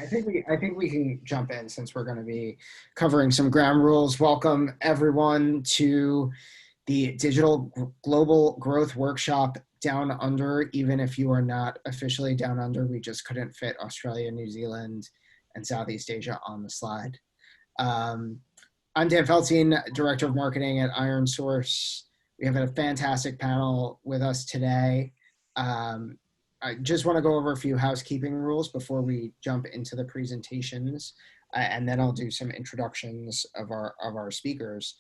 I think we can jump in since we're going to be covering some ground rules. Welcome everyone to the Digital Global Growth Workshop Down Under. Even if you are not officially down under, we just couldn't fit Australia, New Zealand, and Southeast Asia on the slide. I'm Dan Felstein, Director of Marketing at ironSource. We have a fantastic panel with us today. I just want to go over a few housekeeping rules before we jump into the presentations, and then I'll do some introductions of our speakers.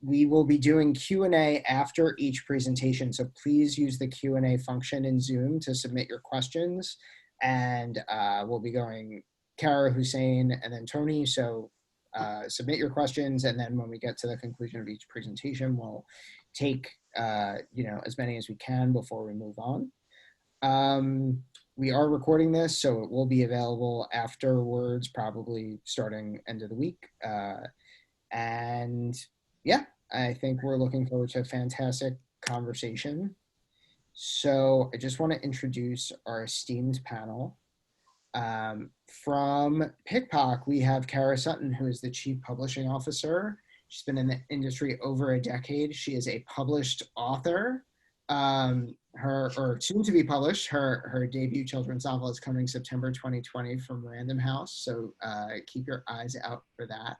We will be doing Q&A after each presentation, so please use the Q&A function in Zoom to submit your questions, and we'll be going Karah, Hussein, and then Tony, so submit your questions, and then when we get to the conclusion of each presentation, we'll take as many as we can before we move on. We are recording this, so it will be available afterwards, probably starting end of the week. And yeah, I think we're looking forward to a fantastic conversation. So I just want to introduce our esteemed panel. From PikPok, we have Karah Sutton, who is the Chief Publishing Officer. She's been in the industry over a decade. She is a published author. Or soon to be published, her debut children's novel is coming September 2020 from Random House, so keep your eyes out for that.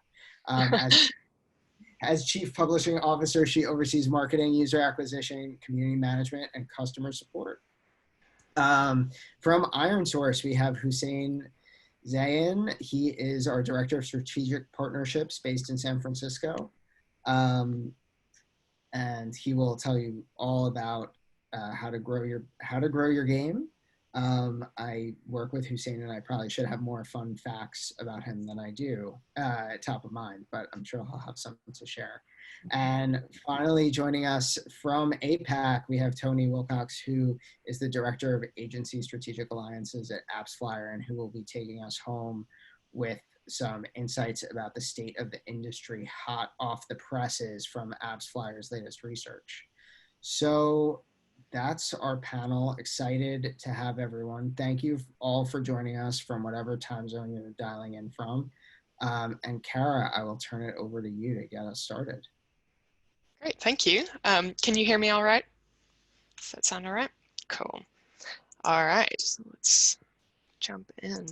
As Chief Publishing Officer, she oversees marketing, user acquisition, community management, and customer support. From ironSource, we have Hussein Zayan. He is our Director of Strategic Partnerships based in San Francisco. And he will tell you all about how to grow your game. I work with Hussein, and I probably should have more fun facts about him than I do top of mind, but I'm sure he'll have something to share. And finally, joining us from APAC, we have Tony Wilcox, who is the Director of Agency Strategic Alliances at AppsFlyer, and who will be taking us home with some insights about the state of the industry hot off the presses from AppsFlyer's latest research. So that's our panel. Excited to have everyone. Thank you all for joining us from whatever time zone you're dialing in from. And Karah, I will turn it over to you to get us started. Great, thank you. Can you hear me all right? Does that sound all right? Cool. All right, so let's jump in.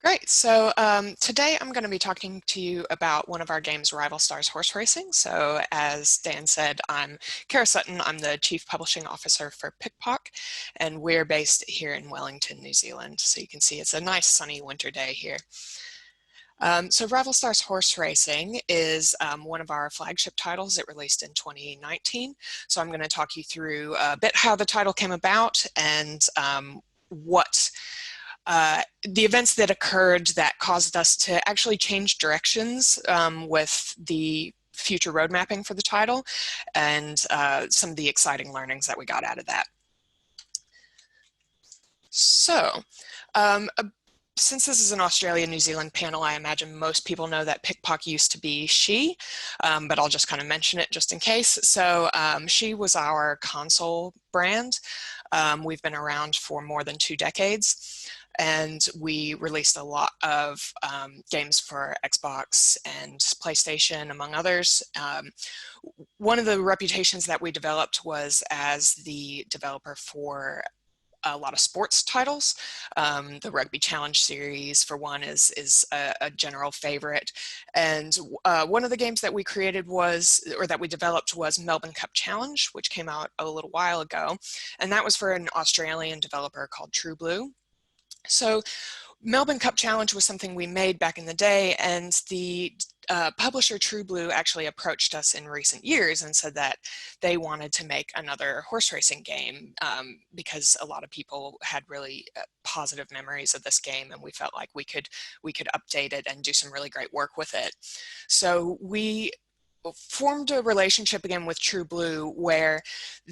Great, so today I'm going to be talking to you about one of our games, Rival Stars Horse Racing. So as Dan said, I'm Karah Sutton. I'm the Chief Publishing Officer for PikPok, and we're based here in Wellington, New Zealand. So you can see it's a nice sunny winter day here. So Rival Stars Horse Racing is one of our flagship titles. It released in 2019. So I'm going to talk you through a bit how the title came about and what the events that occurred that caused us to actually change directions with the future road mapping for the title, and some of the exciting learnings that we got out of that. So since this is an Australia-New Zealand panel, I imagine most people know that PikPok used to be She, but I'll just kind of mention it just in case. So She was our console brand. We've been around for more than 2 decades. And we released a lot of games for Xbox and PlayStation, among others. One of the reputations that we developed was as the developer for a lot of sports titles. The Rugby Challenge series, for one, is a general favorite. And one of the games that we created that we developed was Melbourne Cup Challenge, which came out a little while ago. And that was for an Australian developer called True Blue. So Melbourne Cup Challenge was something we made back in the day, and the publisher True Blue actually approached us in recent years and said that they wanted to make another horse racing game because a lot of people had really positive memories of this game, and we felt like we could update it and do some really great work with it. So we formed a relationship again with True Blue, where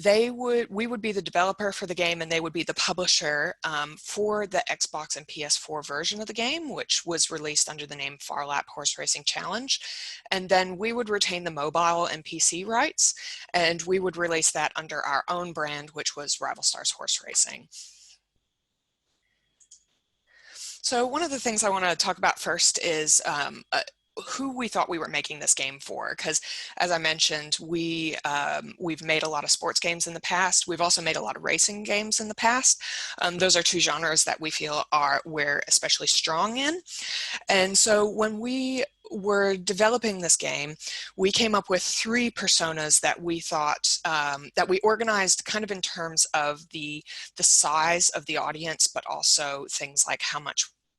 we would be the developer for the game and they would be the publisher for the Xbox and PS4 version of the game, which was released under the name Farlap Horse Racing Challenge. And then we would retain the mobile and PC rights, and we would release that under our own brand, which was Rival Stars Horse Racing. So one of the things I want to talk about first is who we thought we were making this game for, because as I mentioned, we've made a lot of sports games in the past. We've also made a lot of racing games in the past. Those are two genres that we feel we're especially strong in. And so when we were developing this game, we came up with three personas that we thought that we organized kind of in terms of the size of the audience, but also things like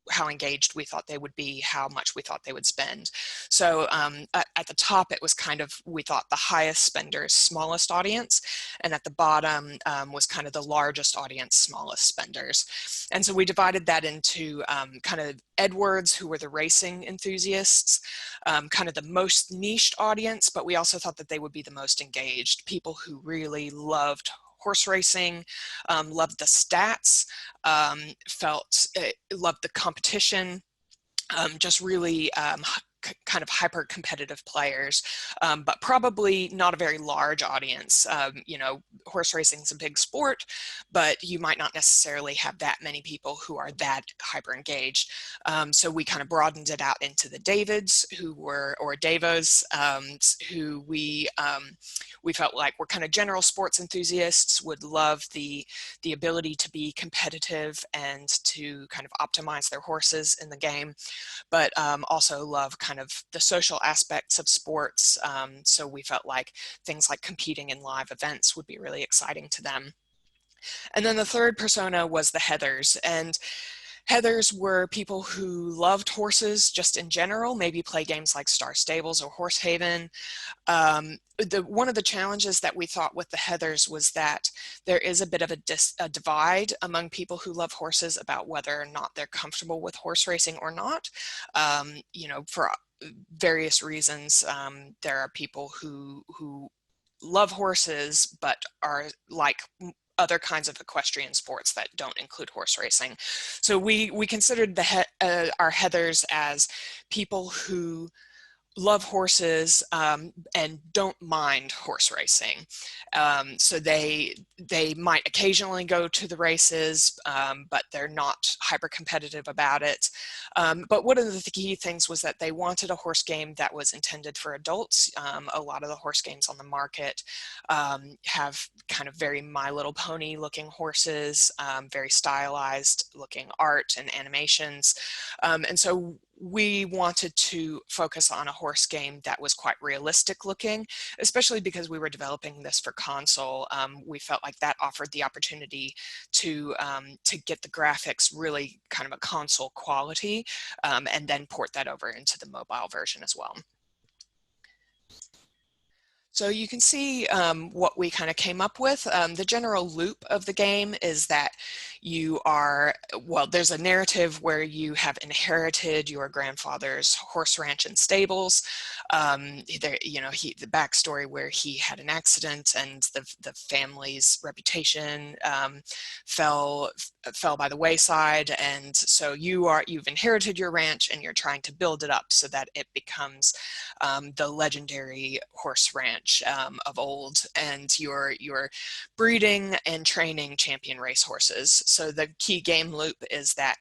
how engaged we thought they would be, how much we thought they would spend. So at the top, it was kind of, we thought the highest spenders, smallest audience, and at the bottom was kind of the largest audience, smallest spenders. And so we divided that into kind of Edwards, who were the racing enthusiasts, kind of the most niched audience, but we also thought that they would be the most engaged, people who really loved horse racing, loved the stats, loved the competition, just really kind of hyper competitive players, but probably not a very large audience. You know, horse racing is a big sport, but you might not necessarily have that many people who are that hyper engaged. So we kind of broadened it out into the Davids, or Davos, who we felt like were kind of general sports enthusiasts, would love the ability to be competitive and to kind of optimize their horses in the game, but also love kind of the social aspects of sports. So we felt like things like competing in live events would be really exciting to them. And then the third persona was the Heathers. And Heathers were people who loved horses just in general, maybe play games like Star Stables or Horsehaven. One of the challenges that we thought with the Heathers was that there is a bit of a divide among people who love horses about whether or not they're comfortable with horse racing or not. You know, for various reasons, there are people who love horses but are like other kinds of equestrian sports that don't include horse racing. So we considered our Heathers as people who love horses and don't mind horse racing. So they might occasionally go to the races, but they're not hyper competitive about it. But one of the key things was that they wanted a horse game that was intended for adults. A lot of the horse games on the market have kind of very My Little Pony looking horses, very stylized looking art and animations. And so we wanted to focus on a horse game that was quite realistic looking, especially because we were developing this for console. We felt like that offered the opportunity to get the graphics really kind of a console quality, and then port that over into the mobile version as well. So you can see what we kind of came up with. The general loop of the game is that there's a narrative where you have inherited your grandfather's horse ranch and stables. The backstory where he had an accident and the family's reputation fell by the wayside, and so you've inherited your ranch and you're trying to build it up so that it becomes the legendary horse ranch of old, and you're breeding and training champion race horses. So the key game loop is that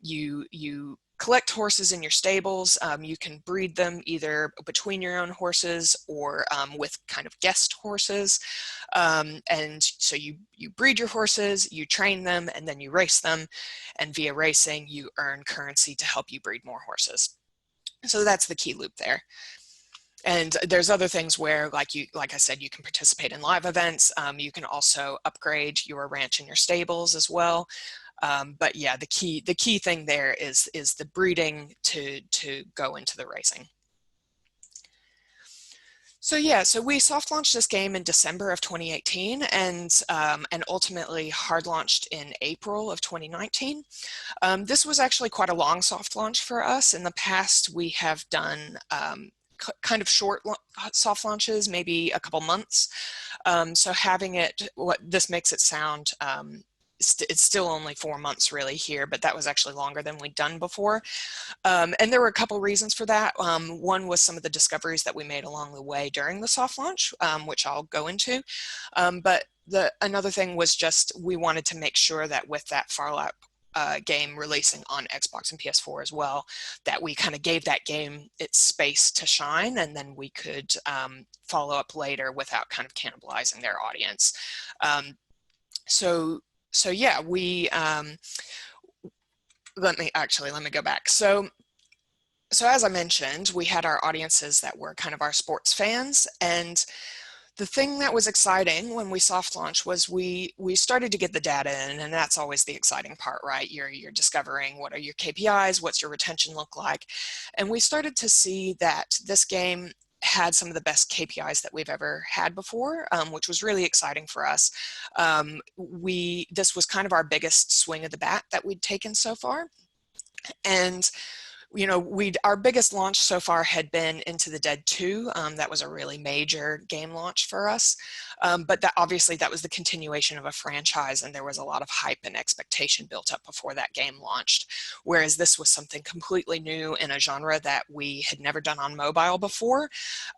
you collect horses in your stables. You can breed them either between your own horses or with kind of guest horses. And so you breed your horses, you train them, and then you race them. And via racing, you earn currency to help you breed more horses. So that's the key loop there. And there's other things where, like I said, you can participate in live events. You can also upgrade your ranch and your stables as well. But yeah, the key thing there is the breeding to go into the racing. So yeah, so we soft launched this game in December of 2018 and ultimately hard launched in April of 2019. This was actually quite a long soft launch for us. In the past, we have done kind of short soft launches, maybe a couple months. So having it, this makes it sound, it's still only 4 months really here, but that was actually longer than we'd done before. And there were a couple reasons for that. One was some of the discoveries that we made along the way during the soft launch, which I'll go into. But another thing was just we wanted to make sure that with that Farlap game releasing on Xbox and PS4 as well, that we kind of gave that game its space to shine, and then we could follow up later without kind of cannibalizing their audience. So yeah, let me go back. So as I mentioned, we had our audiences that were kind of our sports fans, and the thing that was exciting when we soft launched was we started to get the data in, and that's always the exciting part, right? You're discovering what are your KPIs, what's your retention look like, and we started to see that this game had some of the best KPIs that we've ever had before, which was really exciting for us. This was kind of our biggest swing of the bat that we'd taken so far. And you know, our biggest launch so far had been Into the Dead 2. That was a really major game launch for us. But obviously that was the continuation of a franchise, and there was a lot of hype and expectation built up before that game launched. Whereas this was something completely new in a genre that we had never done on mobile before.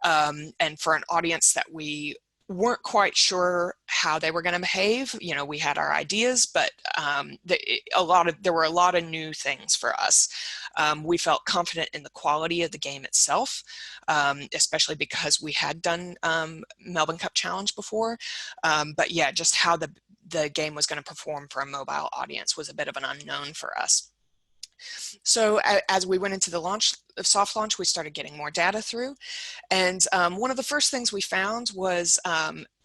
And for an audience that we weren't quite sure how they were going to behave. You know, we had our ideas, but there were a lot of new things for us. We felt confident in the quality of the game itself, especially because we had done Melbourne Cup Challenge before. But yeah, just how the game was going to perform for a mobile audience was a bit of an unknown for us. So as we went into the soft launch, we started getting more data through. And one of the first things we found was,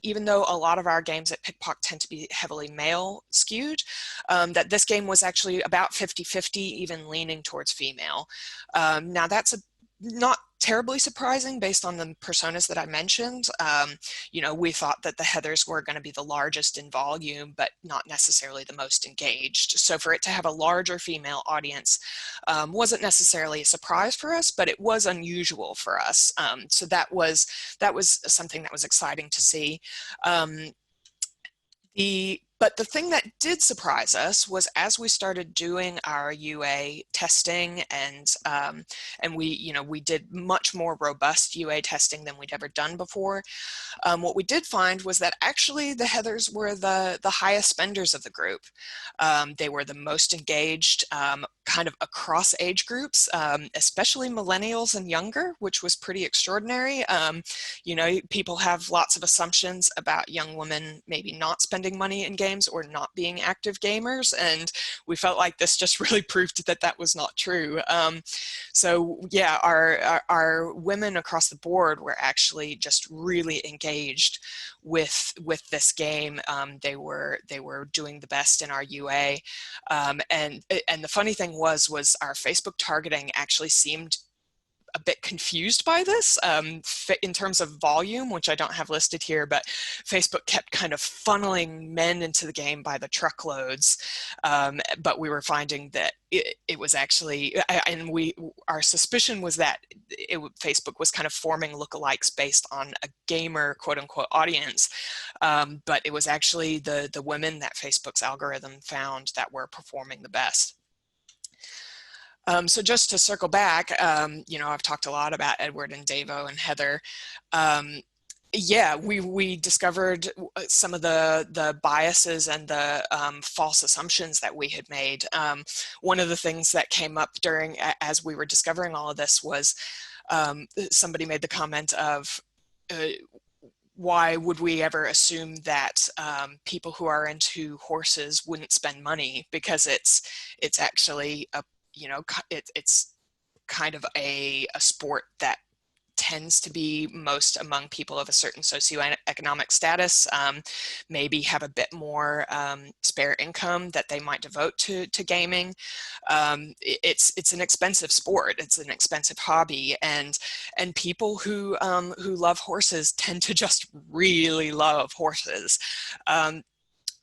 even though a lot of our games at PikPok tend to be heavily male skewed, that this game was actually about 50-50, even leaning towards female. Now that's not terribly surprising based on the personas that I mentioned. You know, we thought that the Heathers were going to be the largest in volume, but not necessarily the most engaged. So for it to have a larger female audience wasn't necessarily a surprise for us, but it was unusual for us. So that was something that was exciting to see. But the thing that did surprise us was as we started doing our UA testing, and we did much more robust UA testing than we'd ever done before. What we did find was that actually the Heathers were the highest spenders of the group. They were the most engaged, kind of across age groups, especially millennials and younger, which was pretty extraordinary. You know, people have lots of assumptions about young women maybe not spending money in games or not being active gamers, and we felt like this just really proved that that was not true. So yeah, our women across the board were actually just really engaged with this game. They were doing the best in our UA, and the funny thing was our Facebook targeting actually seemed a bit confused by this in terms of volume, which I don't have listed here, but Facebook kept kind of funneling men into the game by the truckloads. But we were finding that it was actually, our suspicion was that Facebook was kind of forming lookalikes based on a gamer quote unquote audience. But it was actually the women that Facebook's algorithm found that were performing the best. So just to circle back, you know, I've talked a lot about Edward and Davo and Heather. Yeah, we discovered some of the biases and the false assumptions that we had made. One of the things that came up as we were discovering all of this was somebody made the comment of, why would we ever assume that people who are into horses wouldn't spend money? Because it's actually it's kind of a sport that tends to be most among people of a certain socioeconomic status, maybe have a bit more spare income that they might devote to gaming. It's an expensive sport. It's an expensive hobby, and people who love horses tend to just really love horses.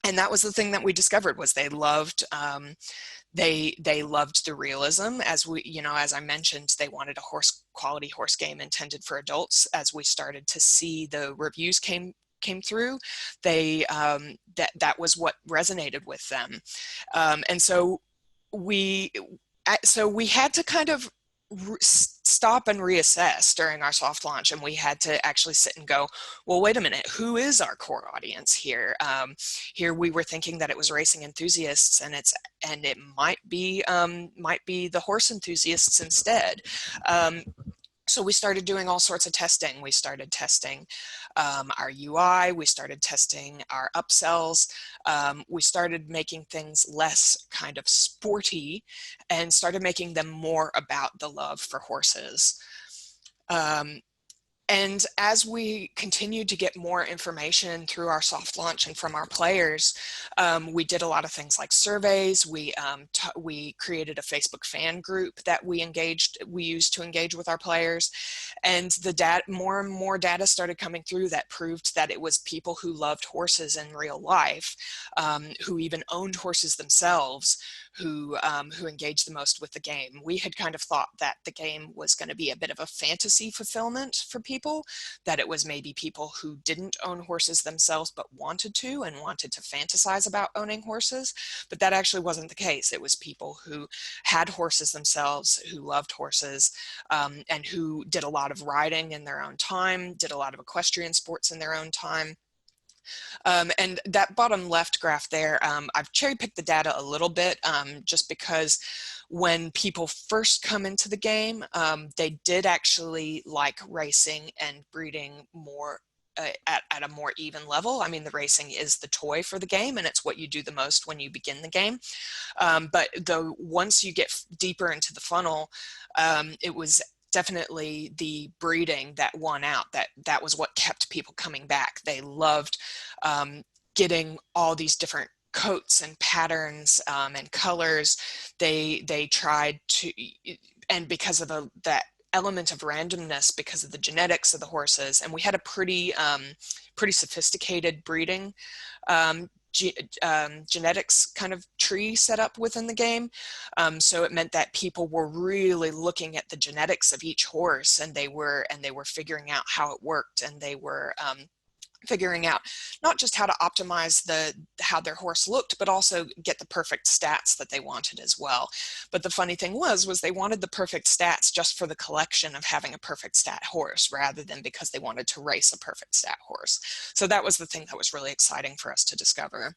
And that was the thing that we discovered, was they loved they loved the realism. As we, as I mentioned, they wanted a quality horse game intended for adults. As we started to see the reviews came through, they that was what resonated with them. And so we had to kind of stop and reassess during our soft launch, and we had to actually sit and go, well, wait a minute, who is our core audience here? Here we were thinking that it was racing enthusiasts, and it might be the horse enthusiasts instead. So we started doing all sorts of testing. We started testing our UI. We started testing our upsells. We started making things less kind of sporty and started making them more about the love for horses. And as we continued to get more information through our soft launch and from our players, we did a lot of things like surveys. We created a Facebook fan group that we used to engage with our players. And more and more data started coming through that proved that it was people who loved horses in real life, who even owned horses themselves, who engaged the most with the game. We had kind of thought that the game was going to be a bit of a fantasy fulfillment for people, that it was maybe people who didn't own horses themselves but wanted to fantasize about owning horses. But that actually wasn't the case. It was people who had horses themselves, who loved horses, and who did a lot of riding in their own time, did a lot of equestrian sports in their own time. And that bottom left graph there, I've cherry picked the data a little bit, just because when people first come into the game, they did actually like racing and breeding more at a more even level. I mean, the racing is the toy for the game, and it's what you do the most when you begin the game. But once you get deeper into the funnel, it was definitely the breeding that won out. That was what kept people coming back. They loved getting all these different coats and patterns and colors. They tried to, and because of that element of randomness, because of the genetics of the horses, and we had a pretty sophisticated breeding genetics kind of tree set up within the game. So it meant that people were really looking at the genetics of each horse, and they were figuring out how it worked, and they were figuring out not just how to optimize how their horse looked, but also get the perfect stats that they wanted as well. But the funny thing was they wanted the perfect stats just for the collection of having a perfect stat horse, rather than because they wanted to race a perfect stat horse. So that was the thing that was really exciting for us to discover.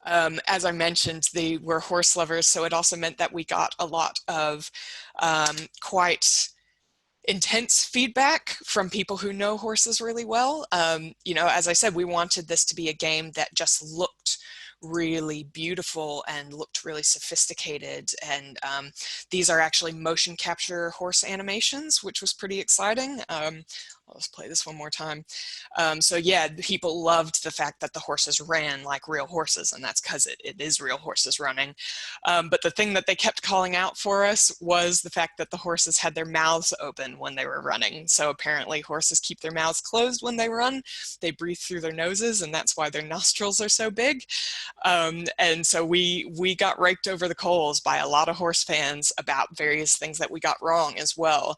As I mentioned, they were horse lovers, so it also meant that we got a lot of quite intense feedback from people who know horses really well. As I said, we wanted this to be a game that just looked really beautiful and looked really sophisticated. And these are actually motion capture horse animations, which was pretty exciting. I'll just play this one more time. So yeah, people loved the fact that the horses ran like real horses, and that's because it is real horses running. But the thing that they kept calling out for us was the fact that the horses had their mouths open when they were running. So apparently horses keep their mouths closed when they run. They breathe through their noses, and that's why their nostrils are so big. And so we got raked over the coals by a lot of horse fans about various things that we got wrong as well.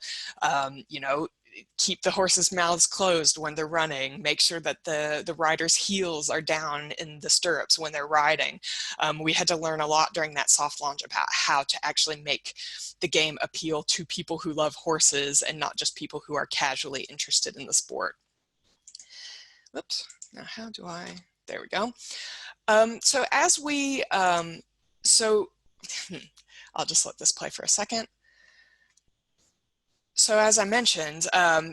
Keep the horses' mouths closed when they're running, make sure that the rider's heels are down in the stirrups when they're riding. We had to learn a lot during that soft launch about how to actually make the game appeal to people who love horses and not just people who are casually interested in the sport. Oops, now how do there we go. So as we, I'll just let this play for a second. So as I mentioned,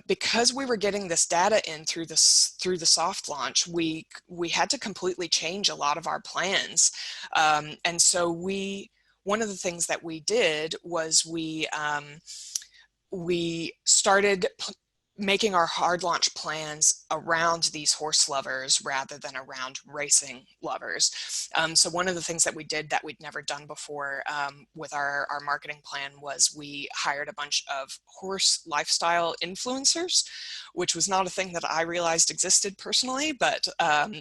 because we were getting this data in through the soft launch, we had to completely change a lot of our plans. And so one of the things that we did was we started making our hard launch plans around these horse lovers rather than around racing lovers. So one of the things that we did that we'd never done before with our marketing plan was we hired a bunch of horse lifestyle influencers, which was not a thing that I realized existed personally, but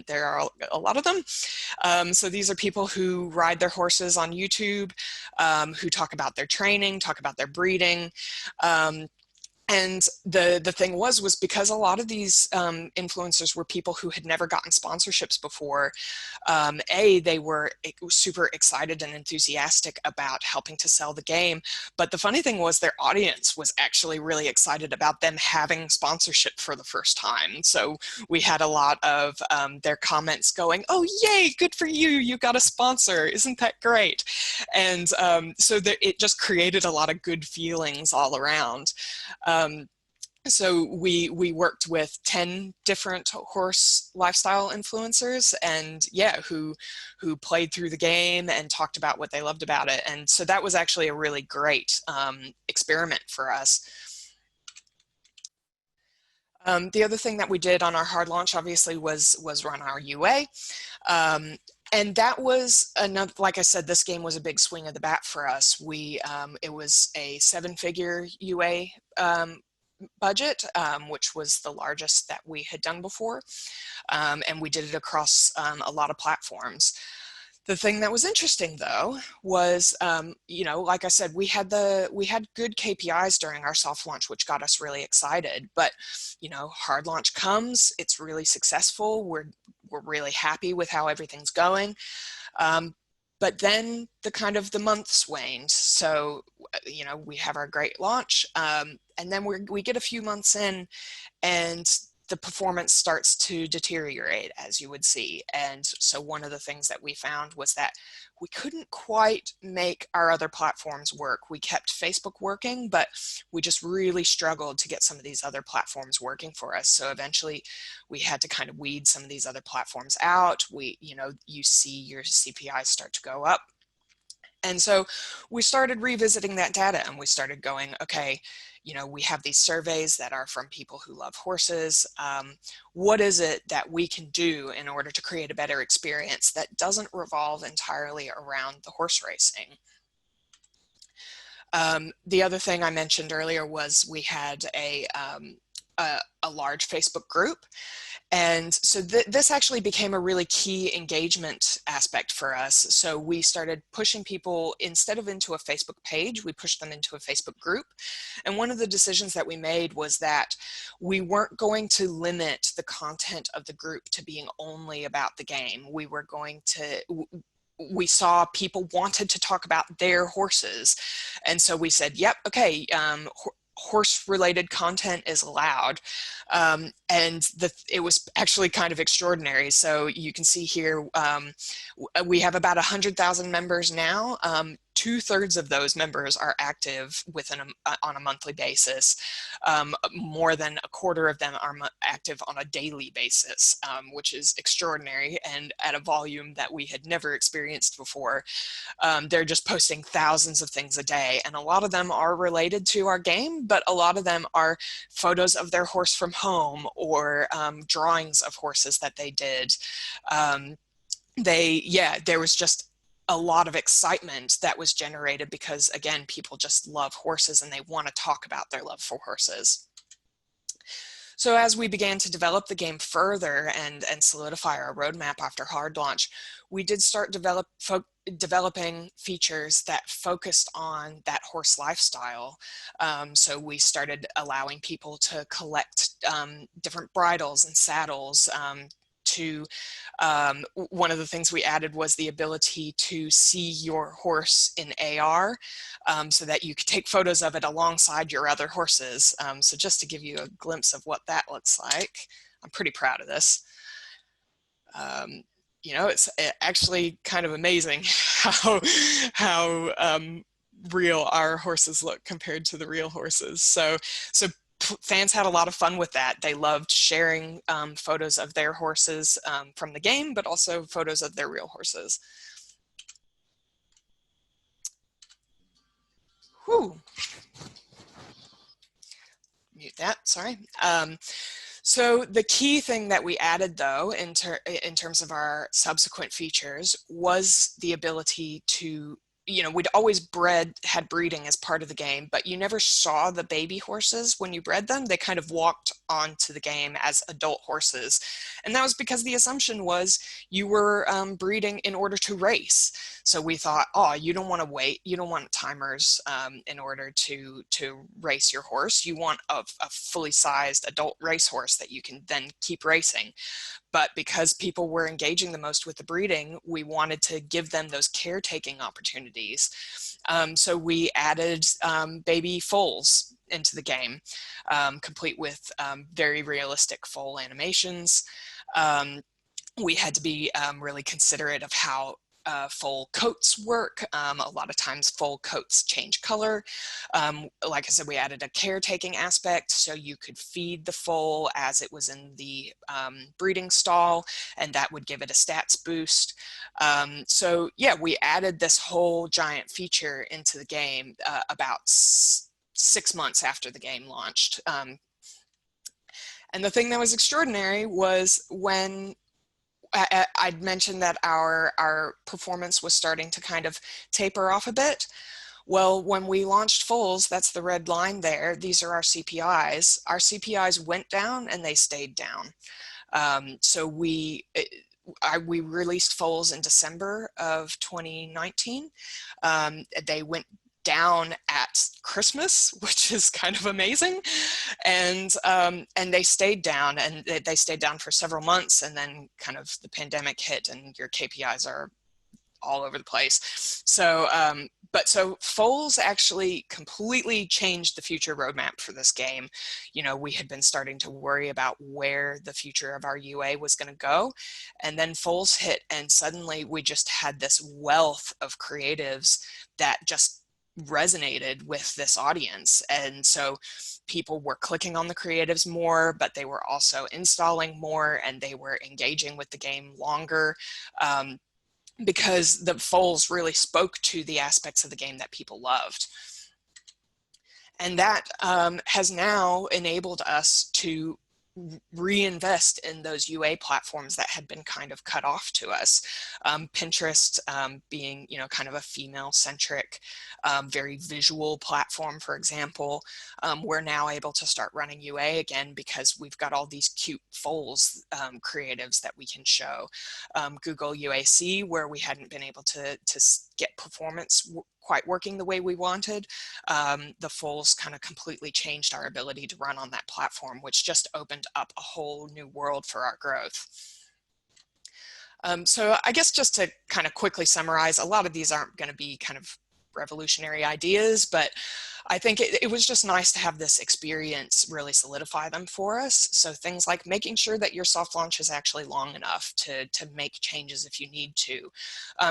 there are a lot of them. So these are people who ride their horses on YouTube, who talk about their training, talk about their breeding. And the thing was because a lot of these influencers were people who had never gotten sponsorships before. They were super excited and enthusiastic about helping to sell the game. But the funny thing was their audience was actually really excited about them having sponsorship for the first time. So we had a lot of their comments going, "Oh, yay, good for you. You got a sponsor. Isn't that great?" And so it just created a lot of good feelings all around. So we worked with 10 different horse lifestyle influencers, and yeah, who played through the game and talked about what they loved about it. And so that was actually a really great experiment for us. The other thing that we did on our hard launch, obviously, was run our UA. And that was another, like I said, this game was a big swing of the bat for us. It was a 7-figure UA budget, which was the largest that we had done before. And we did it across a lot of platforms. The thing that was interesting, though, was, like I said, we had good KPIs during our soft launch, which got us really excited. But, hard launch comes, it's really successful. We're really happy with how everything's going. But then the months waned. So, we have our great launch, and then we get a few months in, and the performance starts to deteriorate, as you would see. And so one of the things that we found was that we couldn't quite make our other platforms work. We kept Facebook working, but we just really struggled to get some of these other platforms working for us. So eventually we had to kind of weed some of these other platforms out. You see your CPIs start to go up. And so we started revisiting that data, and we started going, okay, we have these surveys that are from people who love horses. What is it that we can do in order to create a better experience that doesn't revolve entirely around the horse racing? The other thing I mentioned earlier was we had a large Facebook group. And so this actually became a really key engagement aspect for us. So we started pushing people, instead of into a Facebook page, we pushed them into a Facebook group. And one of the decisions that we made was that we weren't going to limit the content of the group to being only about the game. We saw people wanted to talk about their horses. And so we said, yep, okay, horse-related content is allowed. And it was actually kind of extraordinary. So you can see here, we have about 100,000 members now. 2/3 of those members are active on a monthly basis. More than 1/4 of them are active on a daily basis, which is extraordinary and at a volume that we had never experienced before. They're just posting thousands of things a day, and a lot of them are related to our game, but a lot of them are photos of their horse from home or drawings of horses that they did. There was just a lot of excitement that was generated because, again, people just love horses and they want to talk about their love for horses. So as we began to develop the game further and solidify our roadmap after hard launch, we did start developing features that focused on that horse lifestyle. So we started allowing people to collect different bridles and saddles. One of the things we added was the ability to see your horse in AR, so that you could take photos of it alongside your other horses. So just to give you a glimpse of what that looks like, I'm pretty proud of this. It's actually kind of amazing how real our horses look compared to the real horses. So fans had a lot of fun with that. They loved sharing photos of their horses from the game, but also photos of their real horses. Whew. mute that, sorry. So the key thing that we added though in terms of our subsequent features was the ability to, we'd always had breeding as part of the game, but you never saw the baby horses when you bred them. They kind of walked onto the game as adult horses. And that was because the assumption was you were breeding in order to race. So we thought, oh, you don't want to wait. You don't want timers in order to race your horse. You want a fully sized adult racehorse that you can then keep racing. But because people were engaging the most with the breeding, we wanted to give them those caretaking opportunities. So we added baby foals into the game, complete with very realistic foal animations. We had to be really considerate of how foal coats work. A lot of times foal coats change color. Like I said, we added a caretaking aspect, so you could feed the foal as it was in the breeding stall, and that would give it a stats boost. So yeah, we added this whole giant feature into the game about 6 months after the game launched. And the thing that was extraordinary was when I'd mentioned that our performance was starting to kind of taper off a bit. Well, when we launched foals, that's the red line there, these are our CPIs. Our CPIs went down and they stayed down. So we released foals in December of 2019. They went down at Christmas, which is kind of amazing, and they stayed down, and they stayed down for several months, and then kind of the pandemic hit, and your KPIs are all over the place. So, so foals actually completely changed the future roadmap for this game. We had been starting to worry about where the future of our UA was going to go, and then foals hit, and suddenly we just had this wealth of creatives that just resonated with this audience. And so people were clicking on the creatives more, but they were also installing more, and they were engaging with the game longer, because the foals really spoke to the aspects of the game that people loved. And that has now enabled us to reinvest in those UA platforms that had been kind of cut off to us. Pinterest being, kind of a female-centric, very visual platform, for example. We're now able to start running UA again because we've got all these cute foals creatives that we can show. Google UAC, where we hadn't been able to get performance quite working the way we wanted, the foals kind of completely changed our ability to run on that platform, which just opened up a whole new world for our growth. So I guess just to kind of quickly summarize, a lot of these aren't going to be kind of revolutionary ideas, but I think it was just nice to have this experience really solidify them for us. So things like making sure that your soft launch is actually long enough to make changes if you need to.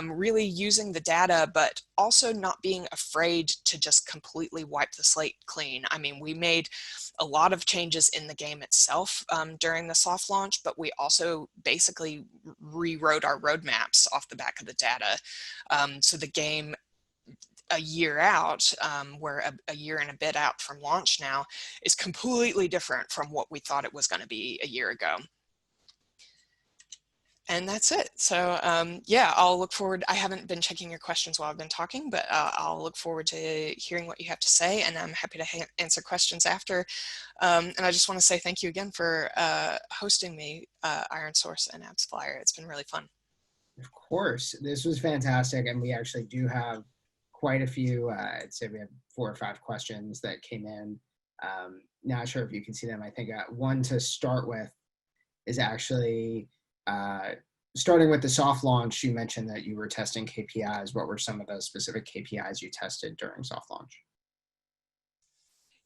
Really using the data, but also not being afraid to just completely wipe the slate clean. I mean, we made a lot of changes in the game itself during the soft launch, but we also basically rewrote our roadmaps off the back of the data. So the game, a year out, we're a year and a bit out from launch now, is completely different from what we thought it was going to be a year ago. And that's it. So yeah, I'll look forward. I haven't been checking your questions while I've been talking, but I'll look forward to hearing what you have to say, and I'm happy to answer questions after. And I just want to say thank you again for hosting me, ironSource and AppsFlyer. It's been really fun. Of course, this was fantastic, and we actually do have quite a few. I'd say we have 4 or 5 questions that came in. Not sure if you can see them. I think one to start with is actually starting with the soft launch. You mentioned that you were testing KPIs. What were some of those specific KPIs you tested during soft launch?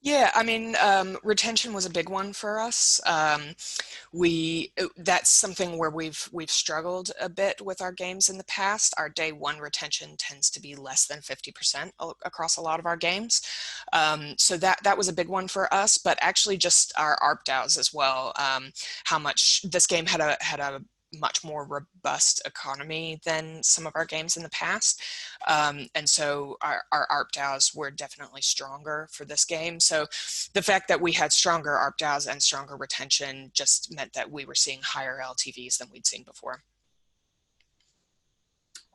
Yeah, I mean, retention was a big one for us. That's something where we've struggled a bit with our games in the past. Our day 1 retention tends to be less than 50% across a lot of our games. So that was a big one for us, but actually just our ARPDAUs as well. How much this game had a much more robust economy than some of our games in the past. And so our ARPDAUs were definitely stronger for this game. So the fact that we had stronger ARPDAUs and stronger retention just meant that we were seeing higher LTVs than we'd seen before.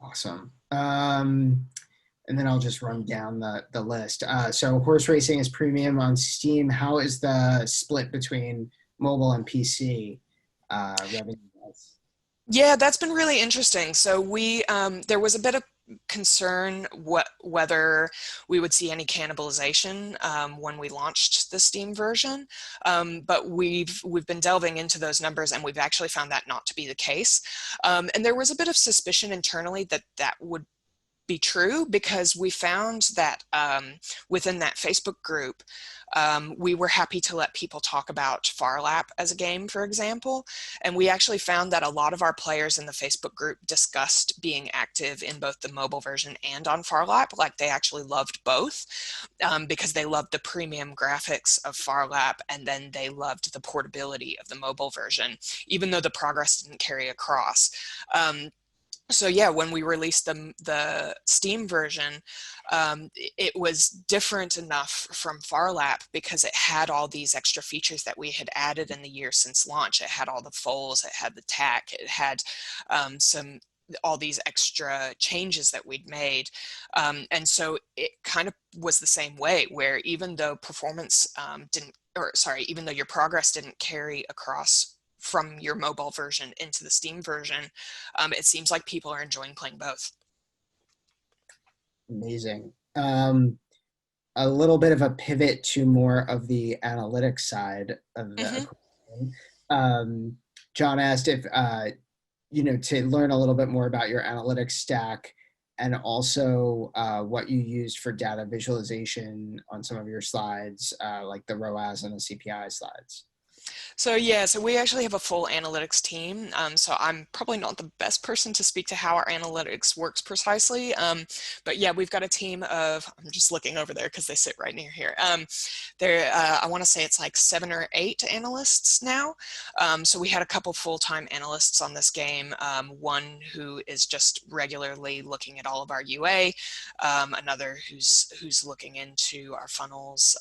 Awesome. And then I'll just run down the list. So horse racing is premium on Steam. How is the split between mobile and PC revenue? Yeah, that's been really interesting. So there was a bit of concern whether we would see any cannibalization when we launched the Steam version, but we've been delving into those numbers, and we've actually found that not to be the case. And there was a bit of suspicion internally that that would be true, because we found that within that Facebook group, we were happy to let people talk about Farlap as a game, for example. And we actually found that a lot of our players in the Facebook group discussed being active in both the mobile version and on Farlap. Like, they actually loved both because they loved the premium graphics of Farlap, and then they loved the portability of the mobile version, even though the progress didn't carry across. So yeah, when we released the Steam version, it was different enough from Farlap because it had all these extra features that we had added in the year since launch. It had all the foals, it had the tack, it had all these extra changes that we'd made. And so it kind of was the same way, where even though even though your progress didn't carry across from your mobile version into the Steam version, it seems like people are enjoying playing both. Amazing. A little bit of a pivot to more of the analytics side of the Mm-hmm. equation. John asked if, to learn a little bit more about your analytics stack, and also what you used for data visualization on some of your slides, like the ROAS and the CPI slides. So yeah, so we actually have a full analytics team. So I'm probably not the best person to speak to how our analytics works precisely. But yeah, we've got a team of, I'm just looking over there because they sit right near here. I want to say it's like 7 or 8 analysts now. So we had a couple full-time analysts on this game. One who is just regularly looking at all of our UA, another who's looking into our funnels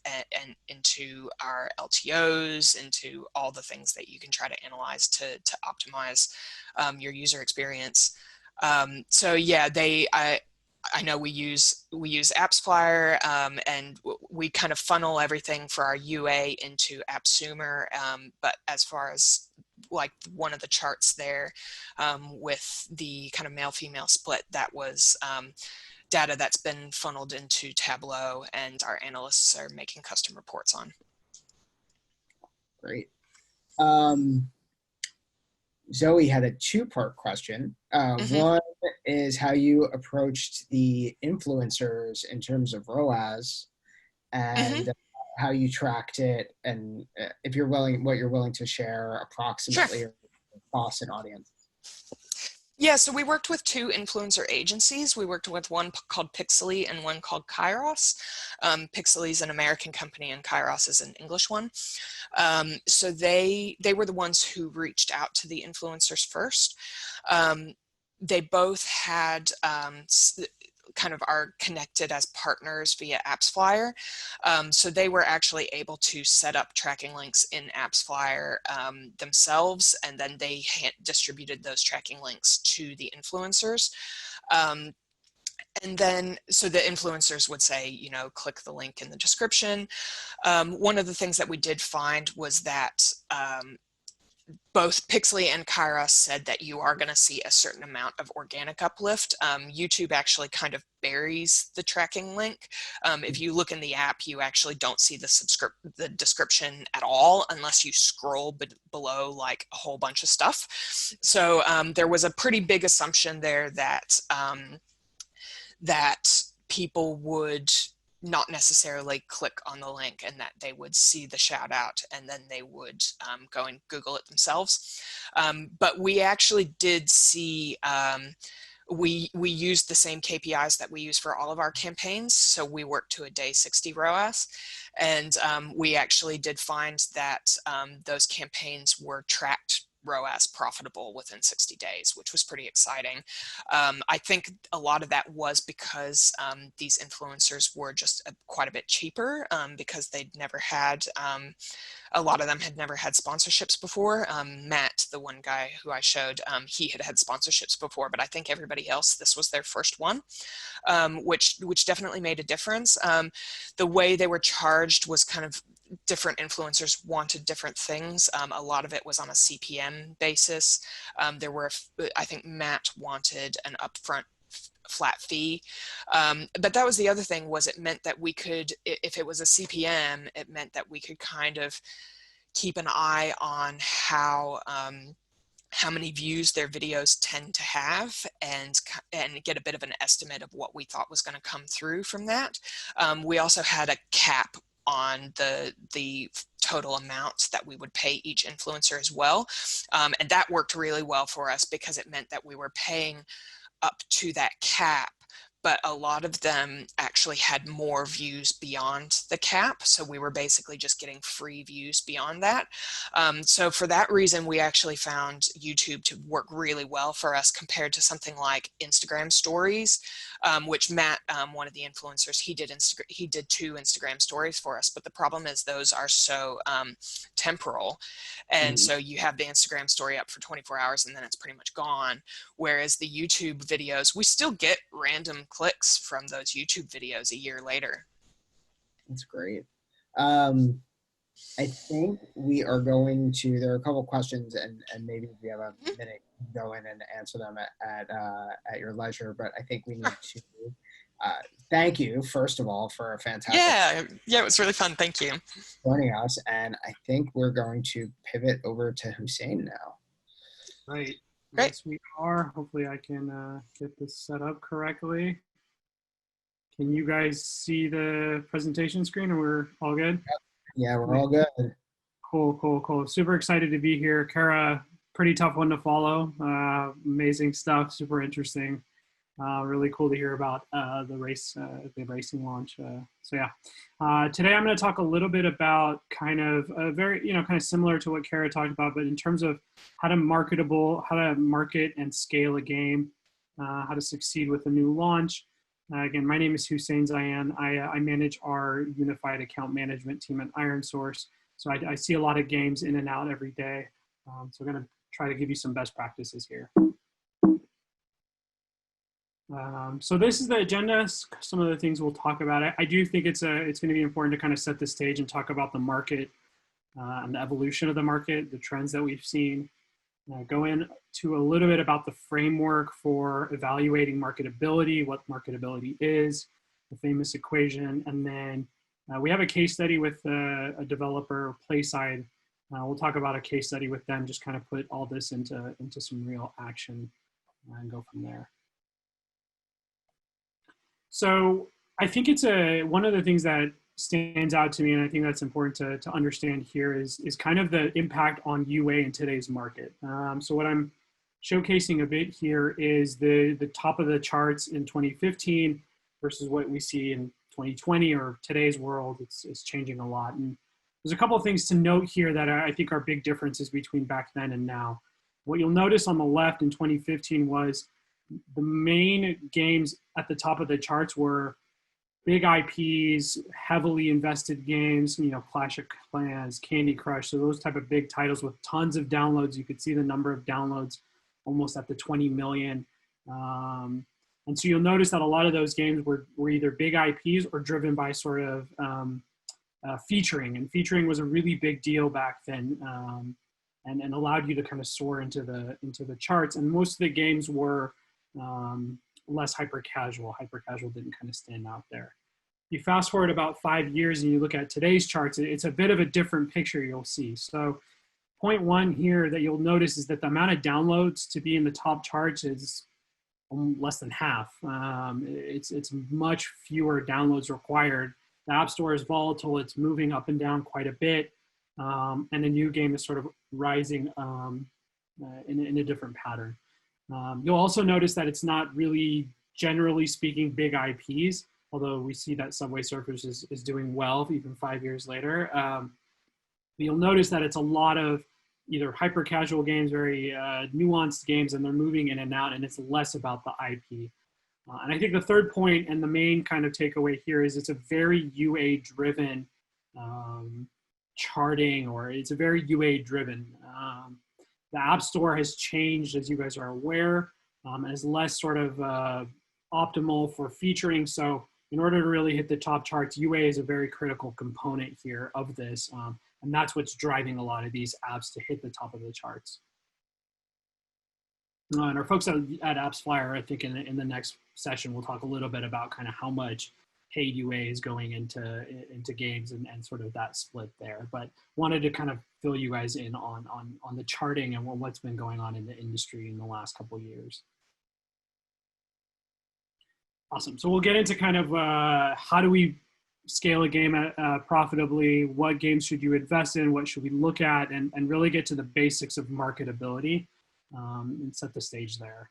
and into our LTOs, into all the things that you can try to analyze to optimize your user experience. So yeah, I know we use AppsFlyer, and we kind of funnel everything for our UA into AppSumer. But as far as like one of the charts there with the kind of male-female split, that was data that's been funneled into Tableau, and our analysts are making custom reports on. Great. Zoe had a two-part question. One is how you approached the influencers in terms of ROAS, and how you tracked it, and if you're willing, what you're willing to share approximately, Sure. or cost and audience. Yeah, so we worked with 2 influencer agencies. We worked with one called Pixely and one called Kairos. Pixely is an American company and Kairos is an English one. So they were the ones who reached out to the influencers first. They both had kind of are connected as partners via AppsFlyer. So they were actually able to set up tracking links in AppsFlyer themselves, and then they distributed those tracking links to the influencers. And then, so the influencers would say, click the link in the description. One of the things that we did find was that both Pixely and Karah said that you are going to see a certain amount of organic uplift. YouTube actually kind of buries the tracking link. If you look in the app, you actually don't see the description at all unless you scroll below like a whole bunch of stuff. So there was a pretty big assumption there that that people would not necessarily click on the link, and that they would see the shout out and then they would go and Google it themselves. But we actually did see, we used the same KPIs that we use for all of our campaigns. So we worked to a day 60 ROAS, and we actually did find that those campaigns were tracked ROAS profitable within 60 days, which was pretty exciting. I think a lot of that was because these influencers were just quite a bit cheaper because they'd never had, a lot of them had never had sponsorships before. Matt, the one guy who I showed, he had had sponsorships before, but I think everybody else, this was their first one, which definitely made a difference. The way they were charged was kind of different. Influencers wanted different things. A lot of it was on a CPM basis. There were, I think Matt wanted an upfront flat fee. But that was the other thing, was it meant that we could, if it was a CPM, it meant that we could kind of keep an eye on how many views their videos tend to have, and get a bit of an estimate of what we thought was going to come through from that. We also had a cap on the total amount that we would pay each influencer as well. And that worked really well for us because it meant that we were paying up to that cap, but a lot of them actually had more views beyond the cap. So we were basically just getting free views beyond that. So for that reason, we actually found YouTube to work really well for us compared to something like Instagram stories, which Matt, one of the influencers, he did 2 Instagram stories for us. But the problem is those are so temporal. And so you have the Instagram story up for 24 hours and then it's pretty much gone. Whereas the YouTube videos, we still get random clicks from those YouTube videos a year later. That's great. I think we are going to, there are a couple questions and maybe if we have a minute, go in and answer them at your leisure, but I think we need to thank you, first of all, for a fantastic Yeah, it was really fun. Thank you. joining us. And I think we're going to pivot over to Hussein now. Right. Great. Yes, we are. Hopefully I can get this set up correctly. Can you guys see the presentation screen, and we're all good? Yeah, we're all good. Cool. Super excited to be here. Karah, pretty tough one to follow. Amazing stuff, super interesting. Really cool to hear about the racing launch. So yeah, today I'm going to talk a little bit about kind of kind of similar to what Karah talked about, but in terms of how to market and scale a game, how to succeed with a new launch. Again, my name is Hussein Zayan. I manage our unified account management team at ironSource. So I see a lot of games in and out every day. So I'm going to try to give you some best practices here. So this is the agenda, some of the things we'll talk about. I do think it's going to be important to kind of set the stage and talk about the market and the evolution of the market, the trends that we've seen. Go into a little bit about the framework for evaluating marketability, what marketability is, the famous equation, and then we have a case study with a developer, Playside. We'll talk about a case study with them, just kind of put all this into some real action and go from there. So I think it's one of the things that stands out to me, and I think that's important to understand here is kind of the impact on UA in today's market. So what I'm showcasing a bit here is the top of the charts in 2015 versus what we see in 2020 or today's world. It's changing a lot. And there's a couple of things to note here that I think are big differences between back then and now. What you'll notice on the left in 2015 was the main games at the top of the charts were big IPs, heavily invested games, Clash of Clans, Candy Crush, so those type of big titles with tons of downloads. You could see the number of downloads almost at the 20 million. And so you'll notice that a lot of those games were either big IPs or driven by sort of featuring. And featuring was a really big deal back then and allowed you to kind of soar into the charts. And most of the games were less hyper casual. Hyper casual didn't kind of stand out there. You fast forward about 5 years and you look at today's charts, it's a bit of a different picture you'll see. So point one here that you'll notice is that the amount of downloads to be in the top charts is less than half. It's much fewer downloads required. The App Store is volatile. It's moving up and down quite a bit. And the new game is sort of rising in a different pattern. You'll also notice that it's not really, generally speaking, big IPs, although we see that Subway Surfers is doing well even 5 years later. You'll notice that it's a lot of either hyper casual games, very nuanced games, and they're moving in and out, and it's less about the IP. And I think the third point and the main kind of takeaway here is it's a very UA driven charting, or it's a very UA driven. The App Store has changed, as you guys are aware, and is less sort of optimal for featuring. So in order to really hit the top charts, UA is a very critical component here of this. And that's what's driving a lot of these apps to hit the top of the charts. And our folks at AppsFlyer, I think in the next session, we'll talk a little bit about kind of how much paid UA is going into games and sort of that split there. But wanted to kind of fill you guys in on the charting and what's been going on in the industry in the last couple of years. Awesome. So we'll get into kind of how do we scale a game profitably, what games should you invest in, what should we look at, and really get to the basics of marketability and set the stage there.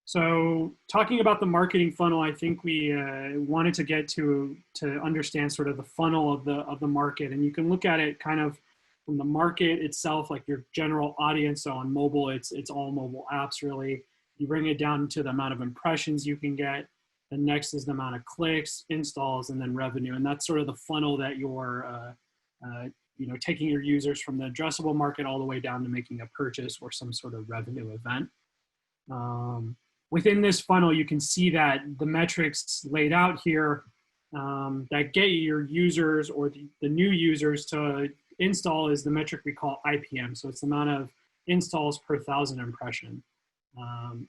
So talking about the marketing funnel, I think we wanted to get to understand sort of the funnel of the market. And you can look at it kind of from the market itself, like your general audience. So on mobile, it's all mobile apps really. You bring it down to the amount of impressions you can get. The next is the amount of clicks, installs, and then revenue. And that's sort of the funnel that you're taking your users from the addressable market all the way down to making a purchase or some sort of revenue event. Within this funnel, you can see that the metrics laid out here that get your users or the new users to install is the metric we call IPM. So it's the amount of installs per 1,000 impression.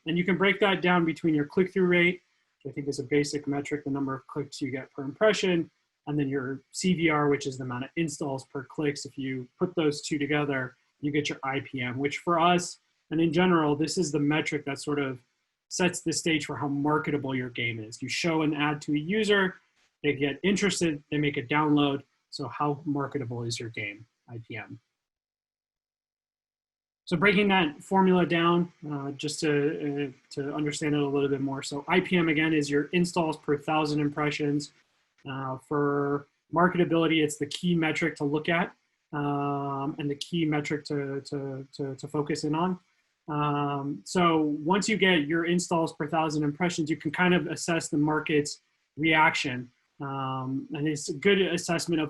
And you can break that down between your click-through rate, which I think is a basic metric, the number of clicks you get per impression, and then your CVR, which is the amount of installs per clicks. If you put those two together, you get your IPM, which for us, and in general, this is the metric that sort of sets the stage for how marketable your game is. You show an ad to a user, they get interested, they make a download. So how marketable is your game, IPM? So breaking that formula down, just to understand it a little bit more. So IPM, again, is your installs per 1,000 impressions. For marketability, it's the key metric to look at and the key metric to focus in on. So once you get your installs per 1,000 impressions, you can kind of assess the market's reaction. And it's a good assessment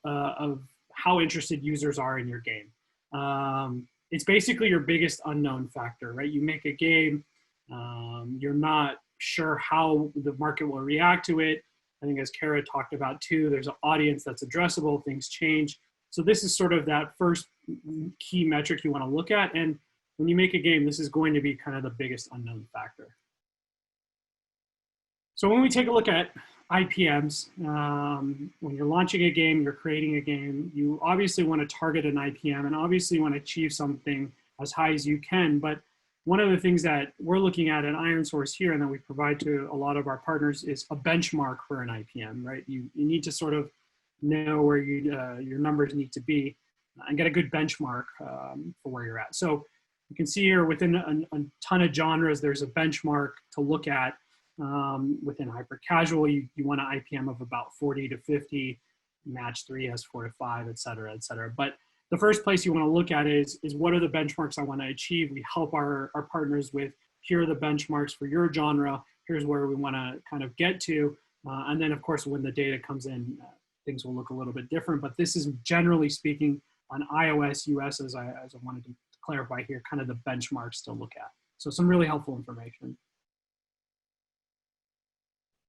of how interested users are in your game. It's basically your biggest unknown factor, right? You make a game, you're not sure how the market will react to it. I think as Karah talked about too, there's an audience that's addressable, things change. So this is sort of that first key metric you want to look at. And when you make a game, this is going to be kind of the biggest unknown factor. So when we take a look at IPMs, when you're launching a game, you're creating a game, you obviously want to target an IPM and obviously you want to achieve something as high as you can. But one of the things that we're looking at ironSource here and that we provide to a lot of our partners is a benchmark for an IPM, right? You need to sort of know where your numbers need to be and get a good benchmark for where you're at. So you can see here within a ton of genres, there's a benchmark to look at. Within hyper casual, you want an IPM of about 40 to 50, match 3 has 4 to 5, et cetera, et cetera. But the first place you want to look at is what are the benchmarks I want to achieve? We help our partners with, here are the benchmarks for your genre, here's where we want to kind of get to. And then of course, when the data comes in, things will look a little bit different, but this is generally speaking on iOS, US, as I wanted to clarify here, kind of the benchmarks to look at. So some really helpful information.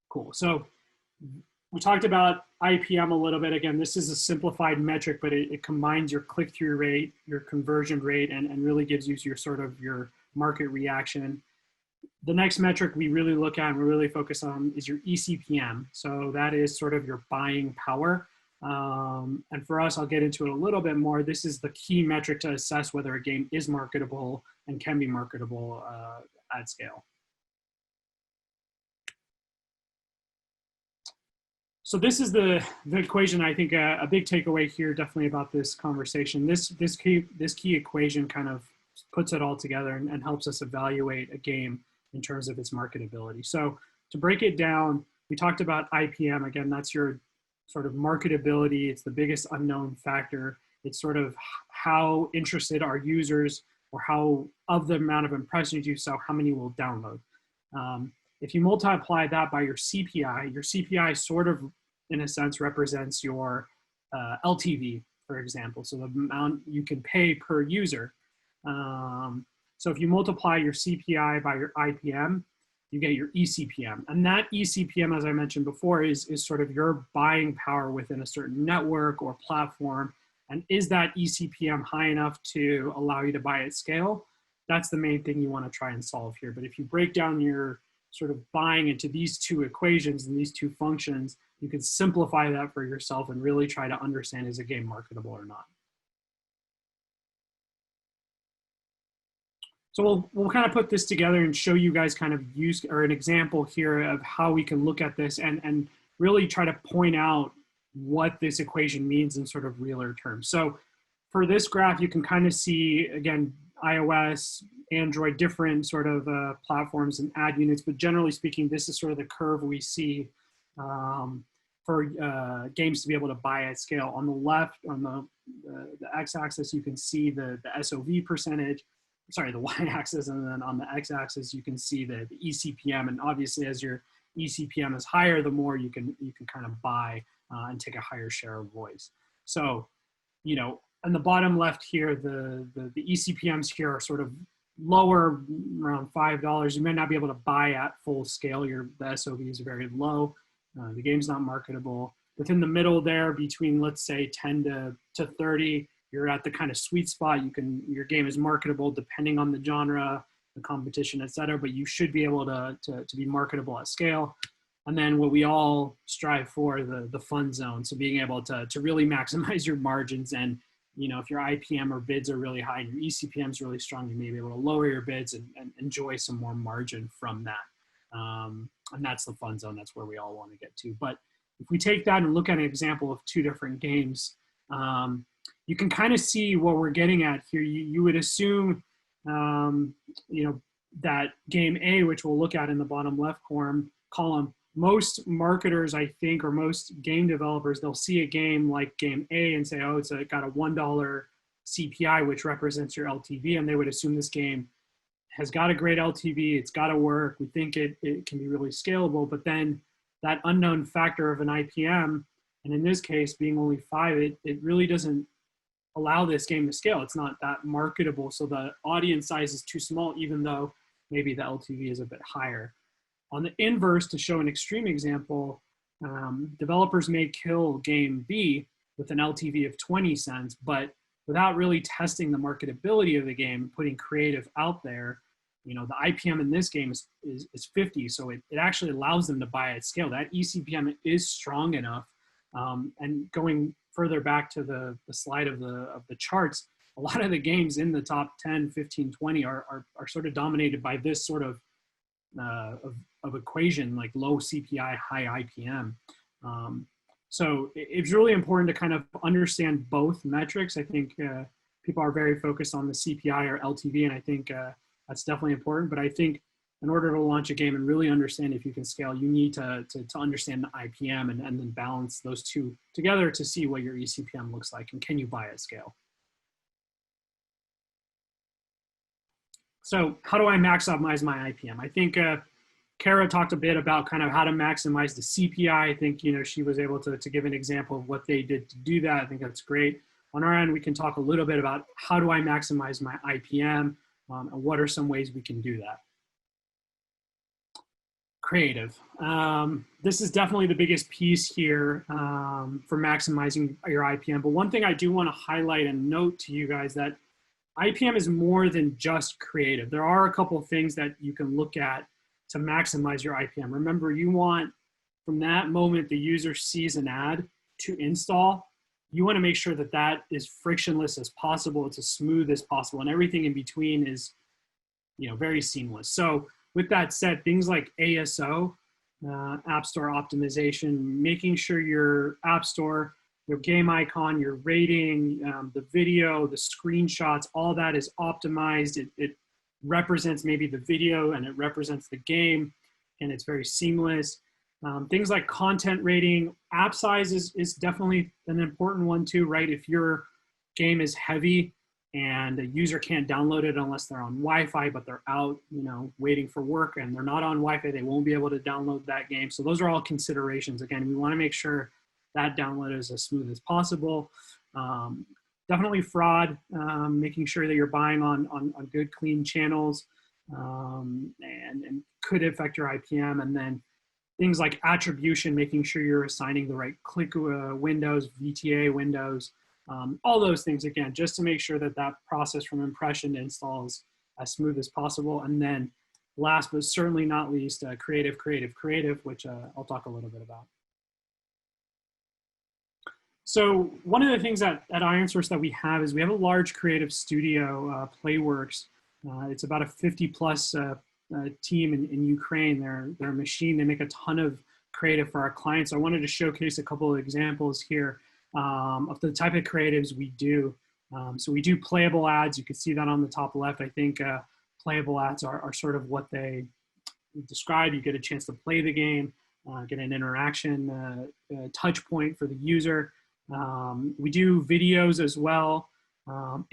Cool. So we talked about IPM a little bit. Again, this is a simplified metric, but it combines your click-through rate, your conversion rate, and really gives you your sort of your market reaction. The next metric we really look at and we really focus on is your eCPM. So that is sort of your buying power. And for us, I'll get into it a little bit more. This is the key metric to assess whether a game is marketable and can be marketable at scale. So this is the equation. I think a big takeaway here, definitely about this conversation. This key equation kind of puts it all together and helps us evaluate a game in terms of its marketability. So to break it down, we talked about IPM. Again, that's your sort of marketability. It's the biggest unknown factor. It's sort of how interested are users, or how of the amount of impressions you saw, how many will download. If you multiply that by your CPI sort of, in a sense, represents your LTV, for example. So the amount you can pay per user. So if you multiply your CPI by your IPM, you get your eCPM. And that eCPM, as I mentioned before, is sort of your buying power within a certain network or platform. And is that eCPM high enough to allow you to buy at scale? That's the main thing you want to try and solve here. But if you break down your sort of buying into these two equations and these two functions, you can simplify that for yourself and really try to understand, is a game marketable or not? So we'll kind of put this together and show you guys kind of use, or an example here of how we can look at this and really try to point out what this equation means in sort of realer terms. So for this graph, you can kind of see, again, iOS, Android, different sort of platforms and ad units, but generally speaking, this is sort of the curve we see for games to be able to buy at scale. On the left, on the x-axis, you can see the SOV percentage, sorry, the y-axis, and then on the x-axis, you can see the eCPM. And obviously, as your eCPM is higher, the more you can kind of buy and take a higher share of voice. So, you know, on the bottom left here, the eCPMs here are sort of lower, around $5. You may not be able to buy at full scale. The SOV is very low. The game's not marketable. Within the middle there, between, let's say, 10 to 30, you're at the kind of sweet spot. Your game is marketable depending on the genre, the competition, et cetera, but you should be able to be marketable at scale. And then what we all strive for, the fun zone. So being able to really maximize your margins. And, you know, if your IPM or bids are really high and your eCPM is really strong, you may be able to lower your bids and enjoy some more margin from that. And that's the fun zone. That's where we all want to get to. But if we take that and look at an example of two different games, you can kind of see what we're getting at here. You would assume, you know, that game A, which we'll look at in the bottom left column, most marketers, I think, or most game developers, they'll see a game like game A and say, oh, it's got a $1 CPI, which represents your LTV. And they would assume this game has got a great LTV. It's got to work. We think it can be really scalable. But then that unknown factor of an IPM, and in this case, being only 5, it really doesn't allow this game to scale. It's not that marketable. So the audience size is too small, even though maybe the LTV is a bit higher. On the inverse, to show an extreme example, developers may kill game B with an LTV of 20 cents, but without really testing the marketability of the game, putting creative out there, you know, the IPM in this game is 50. So it actually allows them to buy at scale. That eCPM is strong enough. And going further back to the slide of the charts, a lot of the games in the top 10, 15, 20 are sort of dominated by this sort of equation, like low CPI, high IPM. So it's really important to kind of understand both metrics. I think people are very focused on the CPI or LTV, and I think that's definitely important. But I think in order to launch a game and really understand if you can scale, you need to understand the IPM and then balance those two together to see what your eCPM looks like and can you buy at scale. So how do I maximize my IPM? I think Karah talked a bit about kind of how to maximize the CPI. I think, you know, she was able to give an example of what they did to do that. I think that's great. On our end, we can talk a little bit about how do I maximize my IPM and what are some ways we can do that. Creative. This is definitely the biggest piece here for maximizing your IPM. But one thing I do want to highlight and note to you guys that IPM is more than just creative. There are a couple of things that you can look at to maximize your IPM. Remember, you want, from that moment the user sees an ad to install, you want to make sure that that is frictionless as possible. It's as smooth as possible, and everything in between is, you know, very seamless. So with that said, things like ASO, App Store optimization, making sure your App Store, your game icon, your rating, the video, the screenshots, all that is optimized. It represents maybe the video and it represents the game, and it's very seamless. Things like content rating, app size is definitely an important one too, right? If your game is heavy and a user can't download it unless they're on Wi-Fi, but they're out, you know, waiting for work and they're not on Wi-Fi, they won't be able to download that game. So those are all considerations. Again, we want to make sure that download is as smooth as possible. Definitely fraud, making sure that you're buying on good, clean channels, and could affect your IPM. And then things like attribution, making sure you're assigning the right click windows, VTA windows, all those things, again, just to make sure that that process from impression to install is as smooth as possible. And then last but certainly not least, creative, which I'll talk a little bit about. So one of the things at ironSource that we have is we have a large creative studio, Playworks. It's about a 50+ team in Ukraine. They're a machine. They make a ton of creative for our clients. So I wanted to showcase a couple of examples here of the type of creatives we do. So we do playable ads. You can see that on the top left. I think playable ads are sort of what they describe. You get a chance to play the game, get an interaction touch point for the user. We do videos as well.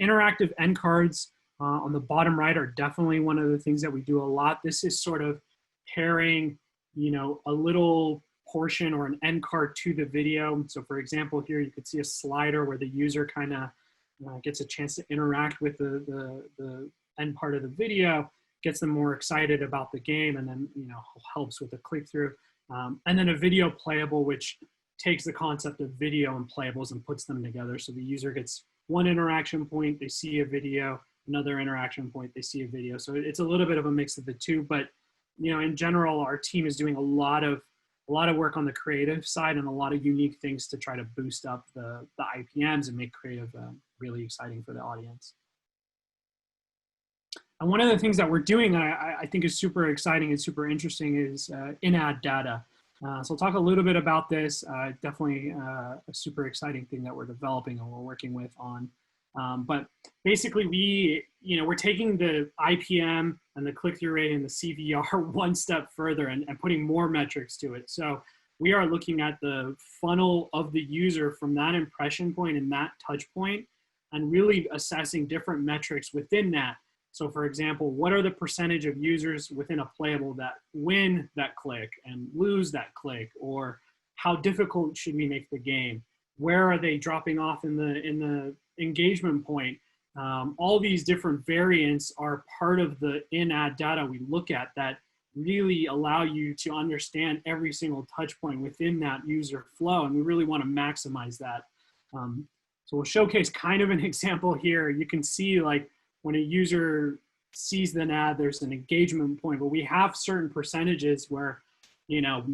Interactive end cards on the bottom right are definitely one of the things that we do a lot. This is sort of pairing, you know, a little portion or an end card to the video. So for example, here you could see a slider where the user kind of gets a chance to interact with the end part of the video, gets them more excited about the game, and then, you know, helps with the click through. And then a video playable, which takes the concept of video and playables and puts them together. So the user gets one interaction point, they see a video, another interaction point, they see a video. So it's a little bit of a mix of the two, but, you know, in general, our team is doing a lot of work on the creative side and a lot of unique things to try to boost up the IPMs and make creative really exciting for the audience. And one of the things that we're doing, I think is super exciting and super interesting, is in-ad data. So I'll talk a little bit about this. Definitely a super exciting thing that we're developing and we're working with on. But basically, we're taking the IPM and the click-through rate and the CVR one step further and putting more metrics to it. So we are looking at the funnel of the user from that impression point and that touch point, and really assessing different metrics within that. So for example, what are the percentage of users within a playable that win that click and lose that click? Or how difficult should we make the game? Where are they dropping off in the engagement point? All these different variants are part of the in-ad data we look at that really allow you to understand every single touch point within that user flow. And we really want to maximize that. So we'll showcase kind of an example here. You can see, like, when a user sees an ad, there's an engagement point, but we have certain percentages where, you know,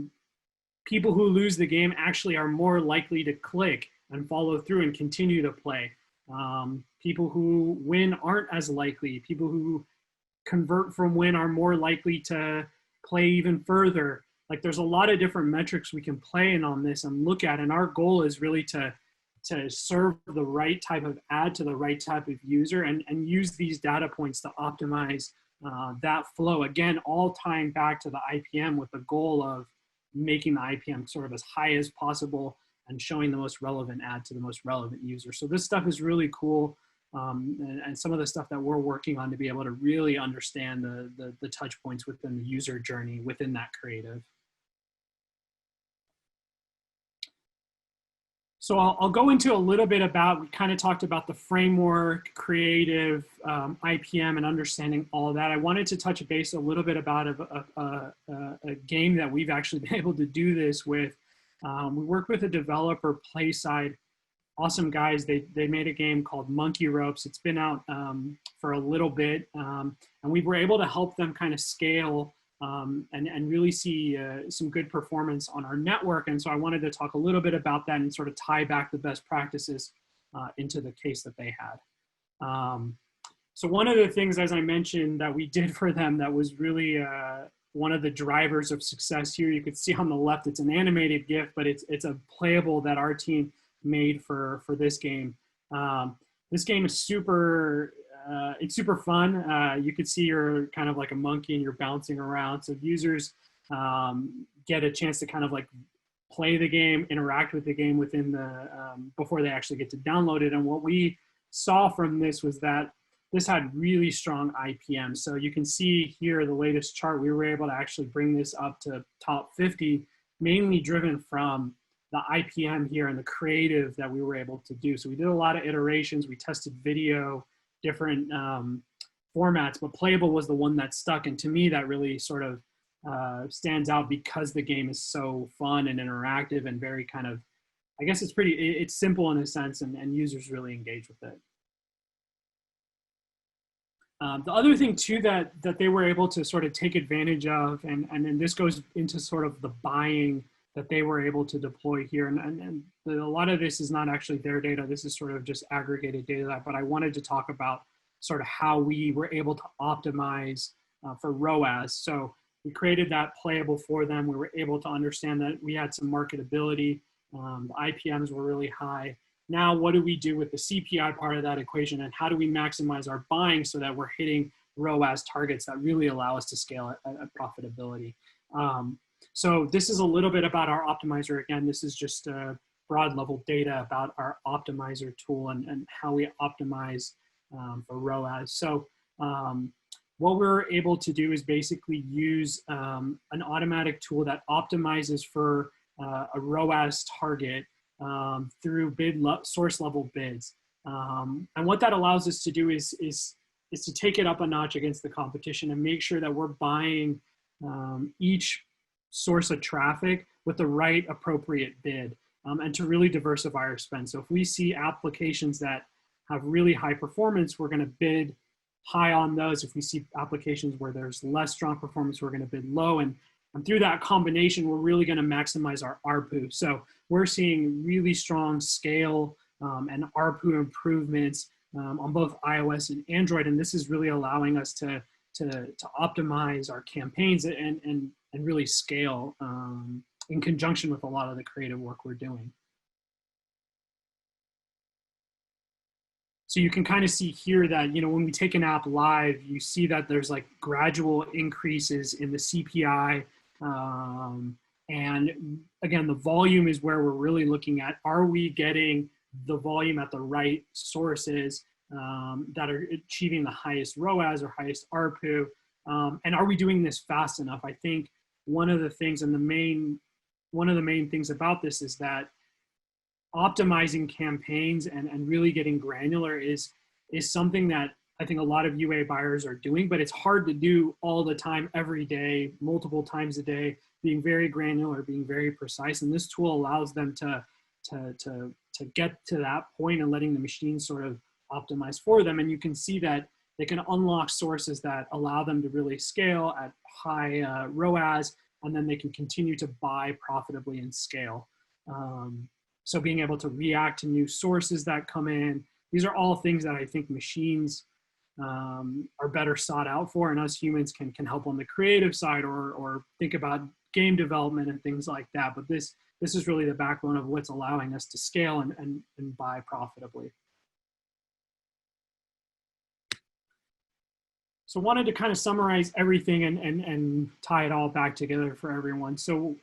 people who lose the game actually are more likely to click and follow through and continue to play. People who win aren't as likely. People who convert from win are more likely to play even further. Like, there's a lot of different metrics we can play in on this and look at, and our goal is really to serve the right type of ad to the right type of user, and use these data points to optimize that flow. Again, all tying back to the IPM with the goal of making the IPM sort of as high as possible and showing the most relevant ad to the most relevant user. So this stuff is really cool, and some of the stuff that we're working on to be able to really understand the touch points within the user journey within that creative. So I'll go into a little bit about, we kind of talked about the framework, creative, IPM, and understanding all of that. I wanted to touch base a little bit about a game that we've actually been able to do this with. We worked with a developer, Playside, awesome guys. They made a game called Monkey Ropes. It's been out for a little bit, and we were able to help them kind of scale and really see some good performance on our network. And so I wanted to talk a little bit about that and sort of tie back the best practices into the case that they had. So one of the things, as I mentioned, that we did for them that was really one of the drivers of success here, you could see on the left, it's an animated GIF, but it's a playable that our team made for this game. This game is super, it's super fun. You could see you're kind of like a monkey and you're bouncing around. So users get a chance to kind of like play the game, interact with the game within the, before they actually get to download it. And what we saw from this was that this had really strong IPM. So you can see here the latest chart, we were able to actually bring this up to top 50, mainly driven from the IPM here and the creative that we were able to do. So we did a lot of iterations. We tested video, different formats, but playable was the one that stuck. And to me, that really sort of stands out because the game is so fun and interactive and very kind of, I guess it's simple in a sense, and users really engage with it. The other thing too that they were able to sort of take advantage of, and then this goes into sort of the buying that they were able to deploy here, and a lot of this is not actually their data, this is sort of just aggregated data, but I wanted to talk about sort of how we were able to optimize for ROAS. So we created that playable for them. We were able to understand that we had some marketability. The IPMs were really high. Now, what do we do with the CPI part of that equation, and how do we maximize our buying so that we're hitting ROAS targets that really allow us to scale at profitability? So this is a little bit about our optimizer. Again, this is just broad level data about our optimizer tool and how we optimize for ROAS. So what we're able to do is basically use an automatic tool that optimizes for a ROAS target through source level bids. And what that allows us to do is to take it up a notch against the competition and make sure that we're buying each source of traffic with the right appropriate bid, and to really diversify our spend. So if we see applications that have really high performance, we're going to bid high on those. If we see applications where there's less strong performance, we're going to bid low. And through that combination, we're really going to maximize our ARPU. So we're seeing really strong scale and ARPU improvements on both iOS and Android. And this is really allowing us to optimize our campaigns and really scale in conjunction with a lot of the creative work we're doing. So you can kind of see here that, you know, when we take an app live, you see that there's like gradual increases in the CPI. And again, the volume is where we're really looking at, are we getting the volume at the right sources that are achieving the highest ROAS or highest ARPU? And are we doing this fast enough? I think one of the things one of the main things about this is that optimizing campaigns and really getting granular is something that I think a lot of UA buyers are doing, but it's hard to do all the time, every day, multiple times a day, being very granular, being very precise. And this tool allows them to get to that point and letting the machine sort of optimize for them. And you can see that they can unlock sources that allow them to really scale at high ROAS, and then they can continue to buy profitably and scale. So being able to react to new sources that come in, these are all things that I think machines are better sought out for, and us humans can help on the creative side or think about game development and things like that. But this is really the backbone of what's allowing us to scale and buy profitably. So wanted to kind of summarize everything and tie it all back together for everyone. So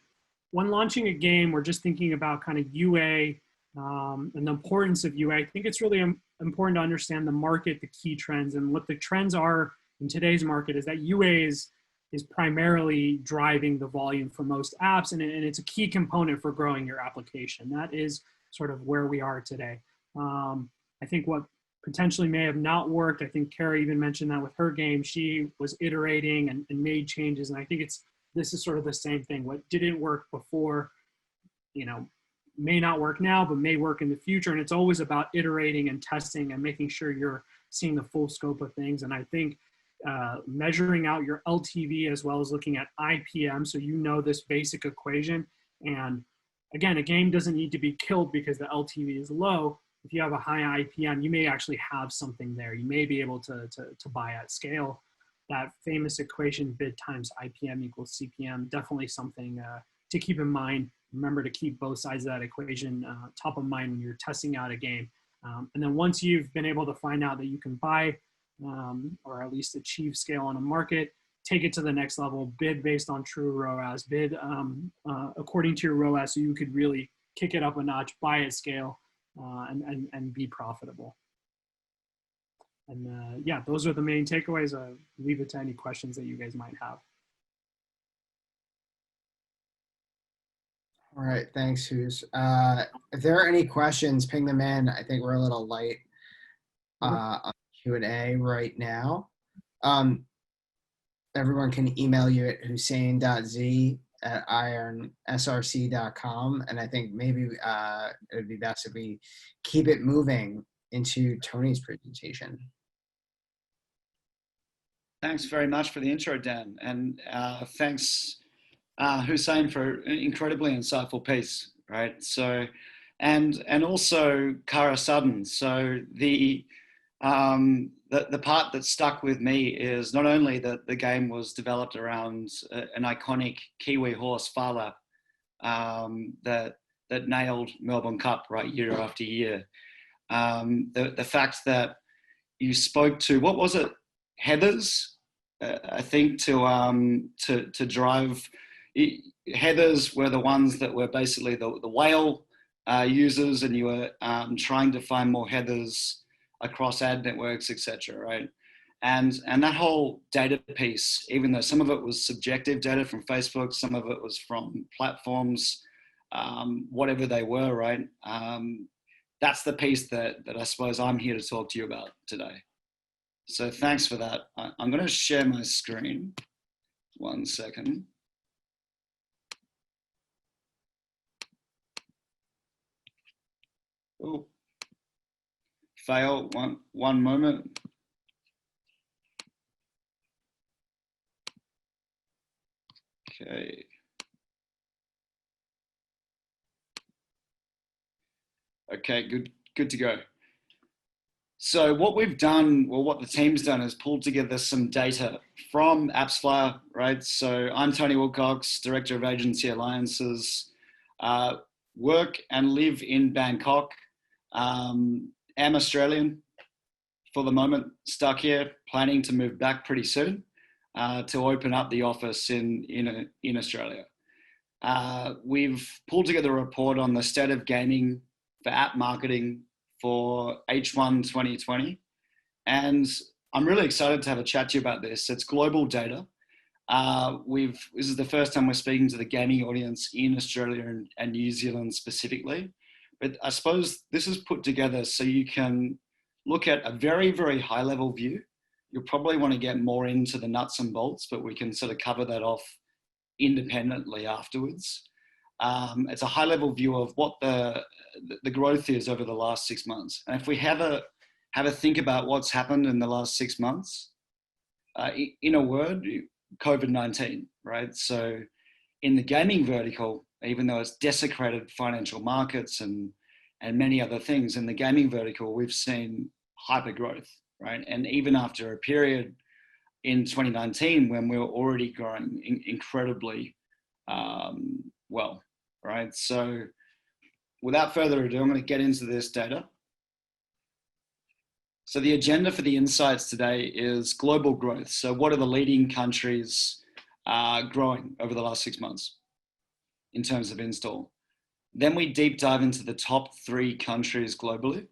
when launching a game, we're just thinking about kind of UA and the importance of UA. I think it's really important to understand the market, the key trends, and what the trends are in today's market is that UA is primarily driving the volume for most apps, and it's a key component for growing your application. That is sort of where we are today. I think what potentially may have not worked, I think Karah even mentioned that with her game, she was iterating and made changes, and I think this is sort of the same thing. What didn't work before, you know, may not work now, but may work in the future. And it's always about iterating and testing and making sure you're seeing the full scope of things. And I think measuring out your LTV as well as looking at IPM, so you know this basic equation. And again, a game doesn't need to be killed because the LTV is low. If you have a high IPM, you may actually have something there. You may be able to buy at scale. That famous equation, bid times IPM equals CPM, definitely something to keep in mind. Remember to keep both sides of that equation top of mind when you're testing out a game. And then once you've been able to find out that you can buy or at least achieve scale on a market, take it to the next level, bid based on true ROAS, bid according to your ROAS so you could really kick it up a notch, buy at scale, and be profitable. And yeah, those are the main takeaways. Leave it to any questions that you guys might have. All right, thanks, Hus. If there are any questions, ping them in. I think we're a little light on Q&A right now. Everyone can email you at hussein.z@ironsrc.com. And I think maybe it would be best if we keep it moving into Tony's presentation. Thanks very much for the intro, Dan. And thanks, Hussein, for an incredibly insightful piece, right? So, and also Karah Sutton. So the part that stuck with me is not only that the game was developed around an iconic Kiwi horse, Fala, that nailed Melbourne Cup, right, year after year. The fact that you spoke to, what was it, Heathers, I think, to drive. Heathers were the ones that were basically the whale users, and you were trying to find more Heathers across ad networks, etc. Right, and that whole data piece, even though some of it was subjective data from Facebook, some of it was from platforms, whatever they were, right. That's the piece that I suppose I'm here to talk to you about today. So thanks for that. I'm going to share my screen. 1 second. Oh, fail. One moment. Okay. Okay, good to go. So what we've done, well, what the team's done is pulled together some data from AppsFlyer, right? So I'm Tony Wilcox, Director of Agency Alliances, work and live in Bangkok, am Australian for the moment, stuck here, planning to move back pretty soon to open up the office in Australia. We've pulled together a report on the state of gaming for app marketing for H1 2020. And I'm really excited to have a chat to you about this. It's global data. This is the first time we're speaking to the gaming audience in Australia and New Zealand specifically. But I suppose this is put together so you can look at a very, very high level view. You'll probably want to get more into the nuts and bolts, but we can sort of cover that off independently afterwards. It's a high level view of what the growth is over the last 6 months. And if we have a think about what's happened in the last 6 months, in a word, COVID-19, right? So in the gaming vertical, even though it's desecrated financial markets and many other things, in the gaming vertical, we've seen hyper growth, right? And even after a period in 2019 when we were already growing incredibly well, right? So without further ado, I'm going to get into this data. So the agenda for the insights today is global growth. So what are the leading countries growing over the last 6 months in terms of install? Then we deep dive into the top 3 countries globally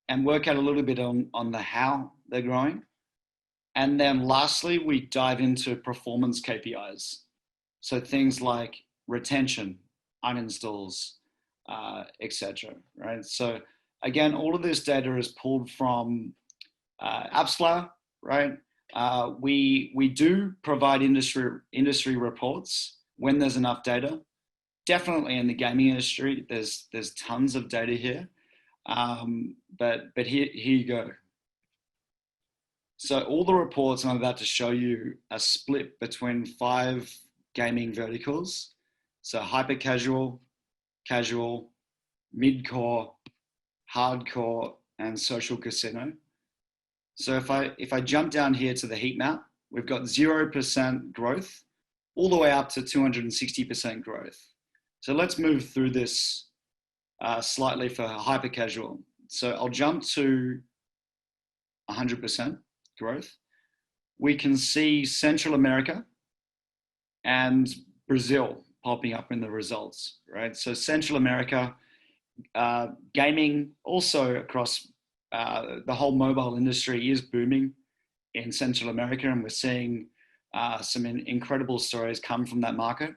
and work out a little bit on the how they're growing. And then lastly, we dive into performance KPIs. So things like retention, uninstalls, etc. Right? So again, all of this data is pulled from AppsFlyer, right? We do provide industry reports when there's enough data. Definitely in the gaming industry, there's tons of data here, but here you go. So all the reports I'm about to show you are split between 5 gaming verticals. So hyper casual, casual, mid-core, hardcore, and social casino. So if I jump down here to the heat map, we've got 0% growth all the way up to 260% growth. So let's move through this slightly for hyper casual. So I'll jump to 100% growth. We can see Central America and Brazil popping up in the results, right? So Central America, gaming also across the whole mobile industry is booming in Central America, and we're seeing some incredible stories come from that market.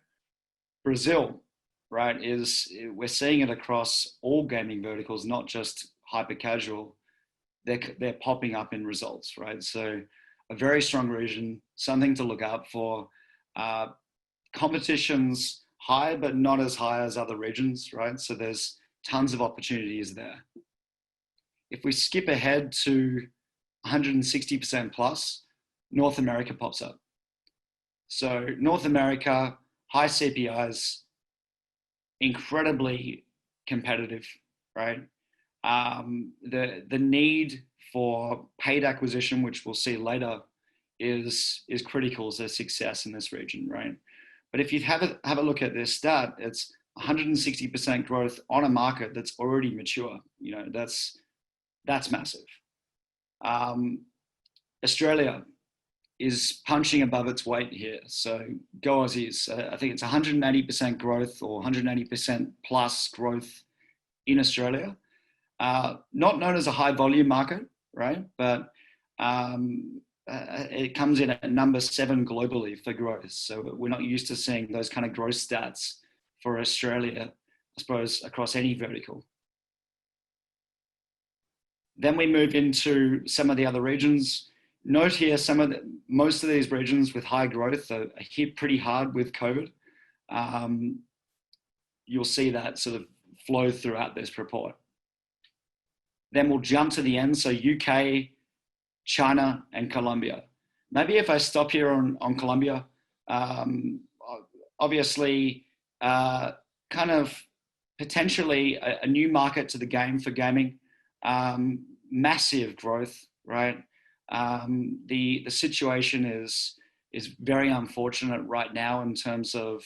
Brazil, right, we're seeing it across all gaming verticals, not just hyper casual. They're popping up in results, right? So a very strong region, something to look out for. Competition's high, but not as high as other regions, right? So there's tons of opportunities there. If we skip ahead to 160% plus, North America pops up. So North America, high CPIs, incredibly competitive, right? The need for paid acquisition, which we'll see later, is critical to success in this region, right? But if you have a look at this stat, it's 160% growth on a market that's already mature. You know, that's massive. Australia is punching above its weight here. So go Aussies. I think it's 180% growth or 180% plus growth in Australia. Not known as a high volume market, right? But it comes in at number 7 globally for growth. So we're not used to seeing those kind of growth stats for Australia, I suppose, across any vertical. Then we move into some of the other regions. Note here, most of these regions with high growth are hit pretty hard with COVID. You'll see that sort of flow throughout this report. Then we'll jump to the end. So UK, China, and Colombia. Maybe if I stop here on Colombia, obviously, kind of potentially a new market to the game for gaming. Massive growth, right? The situation is very unfortunate right now in terms of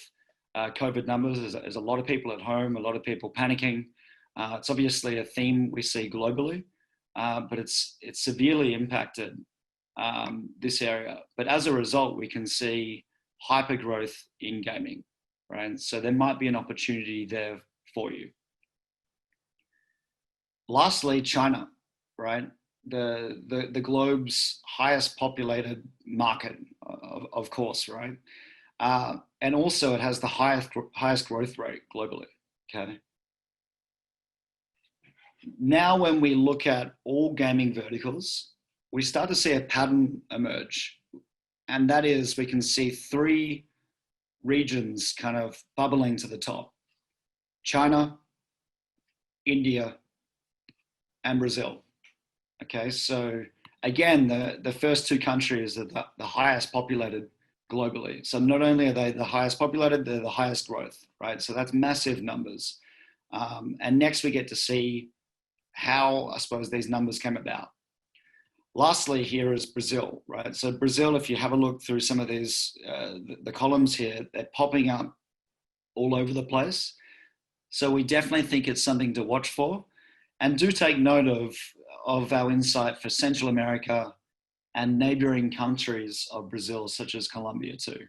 COVID numbers. There's a lot of people at home, a lot of people panicking. It's obviously a theme we see globally, but it's severely impacted this area. But as a result, we can see hyper growth in gaming, right? So there might be an opportunity there for you. Lastly, China, right? The globe's highest populated market, of course, right? And also it has the highest growth rate globally, okay? Now when we look at all gaming verticals, we start to see a pattern emerge. And that is, we can see 3 regions kind of bubbling to the top: China, India, and Brazil. Okay, so again, the first 2 countries are the highest populated globally. So not only are they the highest populated, they're the highest growth, right? So that's massive numbers. And next we get to see how, I suppose, these numbers came about. Lastly, here is Brazil, right? So Brazil, if you have a look through some of these, the columns here, they're popping up all over the place. So we definitely think it's something to watch for. And do take note of our insight for Central America and neighboring countries of Brazil, such as Colombia too.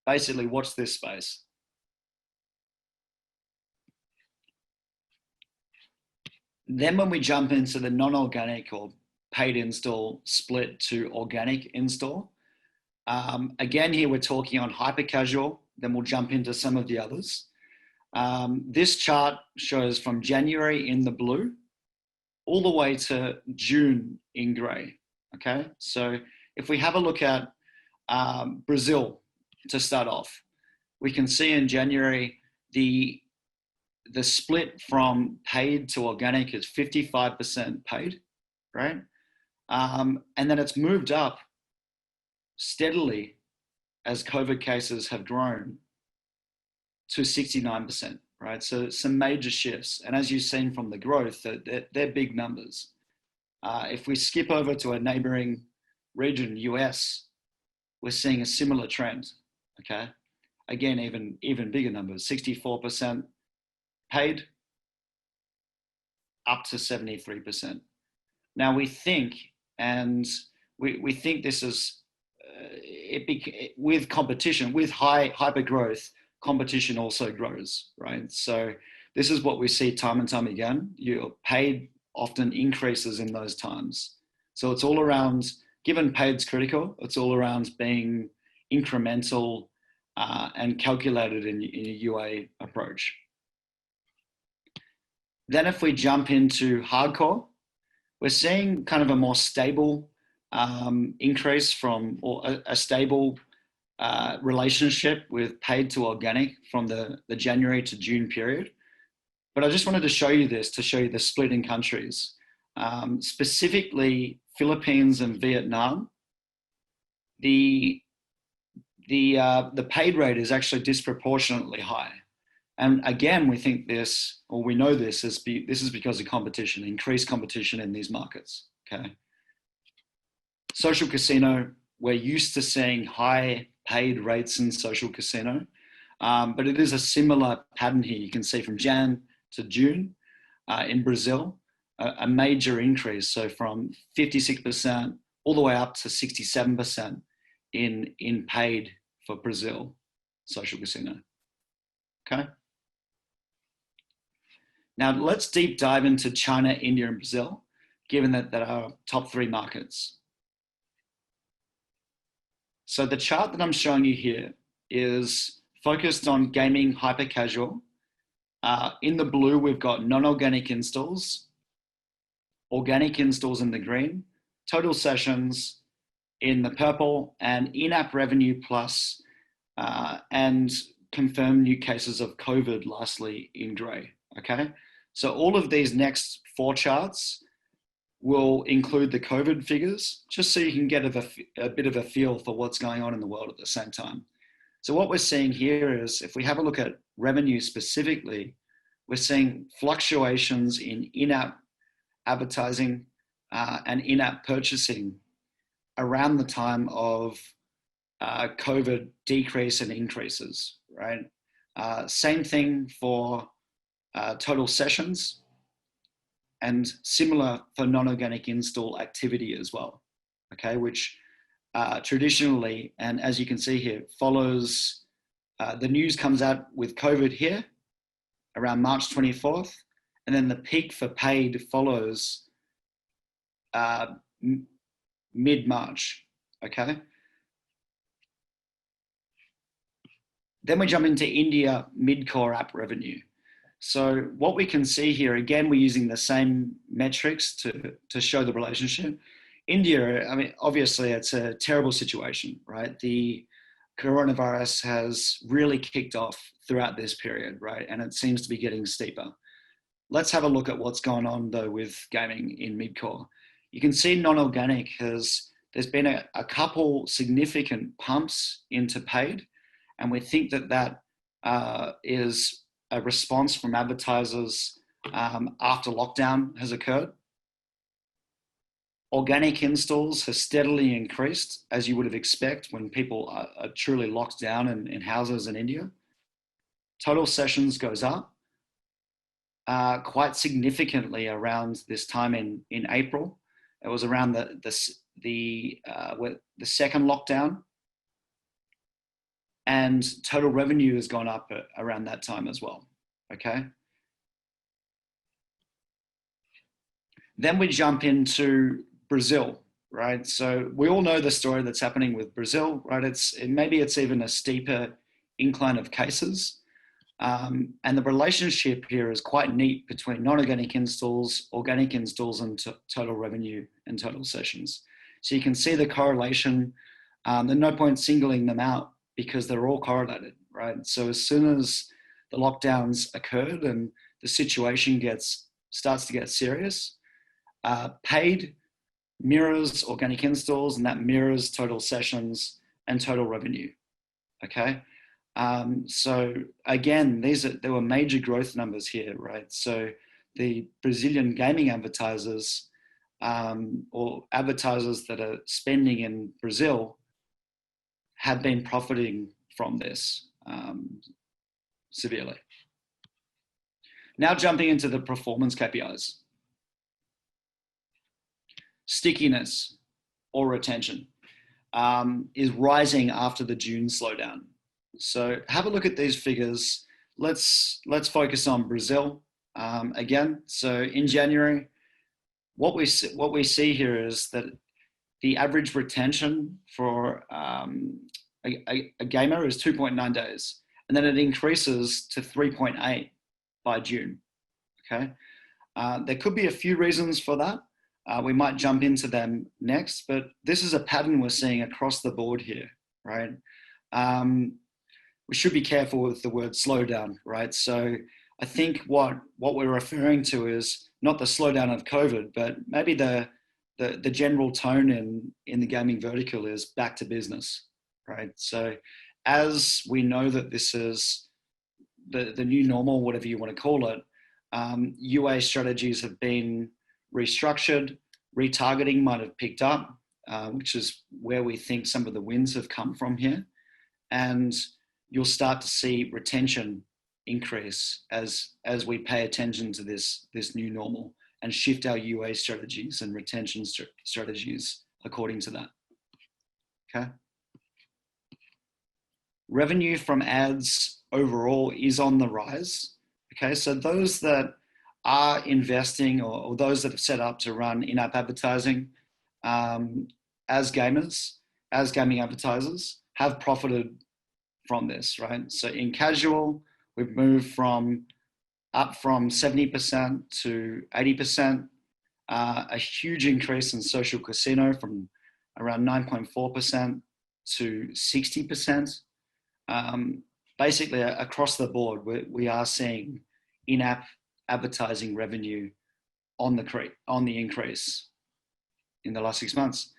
Basically, watch this space. Then when we jump into the non-organic or paid install split to organic install, again, here we're talking on hyper casual, then we'll jump into some of the others. This chart shows from January in the blue all the way to June in gray, okay? So if we have a look at Brazil to start off, we can see in January the split from paid to organic is 55% paid, right? And then it's moved up steadily as COVID cases have grown to 69%, right? So some major shifts. And as you've seen from the growth, they're big numbers. If we skip over to a neighboring region, US, we're seeing a similar trend, okay? Again, even bigger numbers, 64% paid, up to 73%. Now we think, and we think this is, with competition, with hyper growth, competition also grows, right? So this is what we see time and time again. Your paid often increases in those times. So it's all around, given paid's critical, it's all around being incremental and calculated in a UA approach. Then if we jump into hardcore, we're seeing kind of a more stable increase from, or a stable relationship with paid to organic from the January to June period. But I just wanted to show you this to show you the split in countries. Specifically Philippines and Vietnam, the paid rate is actually disproportionately high. And again, we think this, or we know this is because of competition, increased competition in these markets, okay? Social casino, we're used to seeing high paid rates in social casino, but it is a similar pattern here. You can see from Jan to June in Brazil, a major increase. So from 56% all the way up to 67% in paid for Brazil social casino, okay? Now let's deep dive into China, India, and Brazil, given that are top 3 markets. So the chart that I'm showing you here is focused on gaming hyper casual. In the blue, we've got non-organic installs, organic installs in the green, total sessions in the purple, and in-app revenue plus, and confirmed new cases of COVID lastly in gray, okay? So all of these next 4 charts will include the COVID figures, just so you can get a bit of a feel for what's going on in the world at the same time. So what we're seeing here is, if we have a look at revenue specifically, we're seeing fluctuations in in-app advertising and in-app purchasing around the time of COVID decrease and increases, right? Same thing for total sessions, and similar for non-organic install activity as well, okay? Which traditionally, and as you can see here, follows, the news comes out with COVID here around March 24th, and then the peak for paid follows mid-March, okay? Then we jump into India mid-core app revenue. So what we can see here, again, we're using the same metrics to show the relationship. India, I mean, obviously it's a terrible situation, right? The coronavirus has really kicked off throughout this period, right? And it seems to be getting steeper. Let's have a look at what's going on though with gaming in mid-core. You can see non-organic there's been a couple significant pumps into paid, and we think that is a response from advertisers after lockdown has occurred. Organic installs has steadily increased, as you would have expected when people are truly locked down in houses in India. Total sessions goes up quite significantly around this time in April. It was around the second lockdown, and total revenue has gone up around that time as well, okay? Then we jump into Brazil, right? So we all know the story that's happening with Brazil, right? Maybe it's even a steeper incline of cases. And the relationship here is quite neat between non-organic installs, organic installs, and total revenue and total sessions. So you can see the correlation. There's no point singling them out because they're all correlated, right? So as soon as the lockdowns occurred and the situation starts to get serious, paid mirrors organic installs, and that mirrors total sessions and total revenue, okay? So again, there were major growth numbers here, right? So the Brazilian gaming advertisers or advertisers that are spending in Brazil have been profiting from this severely. Now jumping into the performance KPIs. Stickiness or retention is rising after the June slowdown. So have a look at these figures. Let's focus on Brazil again. So in January, what we see here is that the average retention for a gamer is 2.9 days, and then it increases to 3.8 by June. Okay, there could be a few reasons for that. We might jump into them next, but this is a pattern we're seeing across the board here, right? We should be careful with the word slowdown, right? So I think what we're referring to is not the slowdown of COVID, but maybe the general tone in the gaming vertical is back to business, right? So as we know that this is the new normal, whatever you want to call it, UA strategies have been restructured, retargeting might have picked up, which is where we think some of the wins have come from here. And you'll start to see retention increase as we pay attention to this new normal and shift our UA strategies and retention strategies according to that. Okay. Revenue from ads overall is on the rise. Okay, so those that are investing or those that have set up to run in-app advertising as gamers, as gaming advertisers, have profited from this, right? So in casual, we've moved up from 70% to 80%, a huge increase in social casino from around 9.4% to 60%. Basically, across the board, we are seeing in-app advertising revenue on the increase in the last 6 months.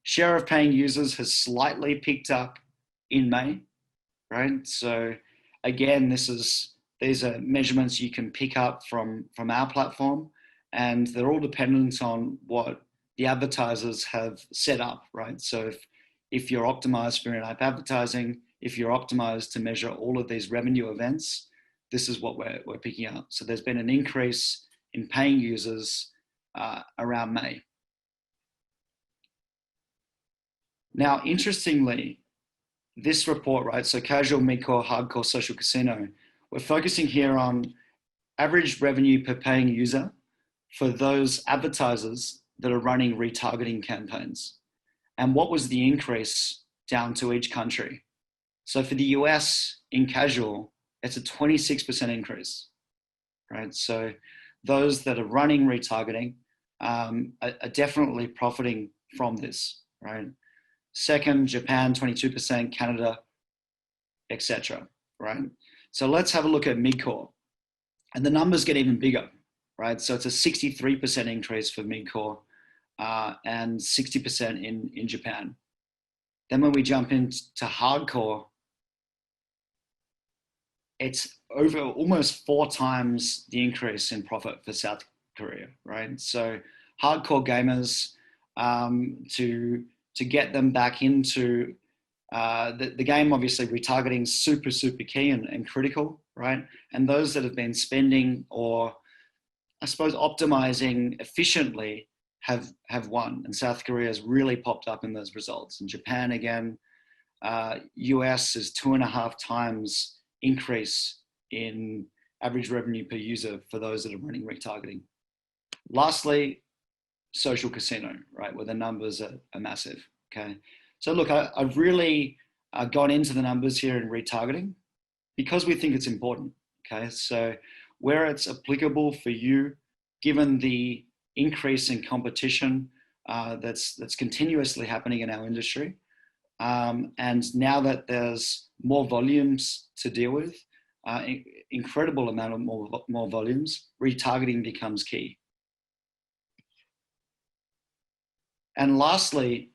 Share of paying users has slightly picked up in May, right? So again, these are measurements you can pick up from our platform, and they're all dependent on what the advertisers have set up, right? So if you're optimized for in-app advertising, if you're optimized to measure all of these revenue events, this is what we're picking up. So there's been an increase in paying users around May. Now, interestingly, this report, right, so casual, mid-core, hardcore, social casino, we're focusing here on average revenue per paying user for those advertisers that are running retargeting campaigns. And what was the increase down to each country? So for the US in casual, it's a 26% increase, right? So those that are running retargeting are definitely profiting from this, right? Second, Japan, 22%, Canada, etc., right? So let's have a look at mid-core. And the numbers get even bigger, right? So it's a 63% increase for mid-core and 60% in Japan. Then when we jump into hardcore, it's over almost 4 times the increase in profit for South Korea, right? So hardcore gamers, to get them back into the game, obviously retargeting is super key and critical, right? And those that have been spending or I suppose optimizing efficiently have won, and South Korea has really popped up in those results. And Japan again, US is 2.5 times increase in average revenue per user for those that are running retargeting. Lastly, social casino, right, where the numbers are massive, okay? So look, I've really gone into the numbers here in retargeting because we think it's important, okay? So where it's applicable for you, given the increase in competition that's continuously happening in our industry, and now that there's more volumes to deal with, incredible amount of more volumes, retargeting becomes key. And lastly,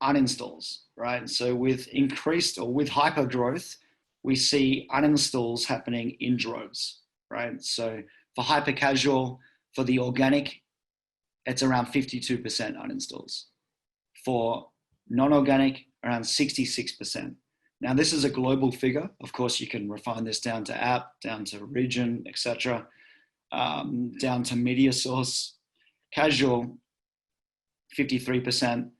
uninstalls, right? So with increased or with hyper growth, we see uninstalls happening in droves, right? So for hyper casual, for the organic, it's around 52% uninstalls. For non-organic, around 66%. Now this is a global figure. Of course, you can refine this down to app, down to region, etc., down to media source. Casual, 53%.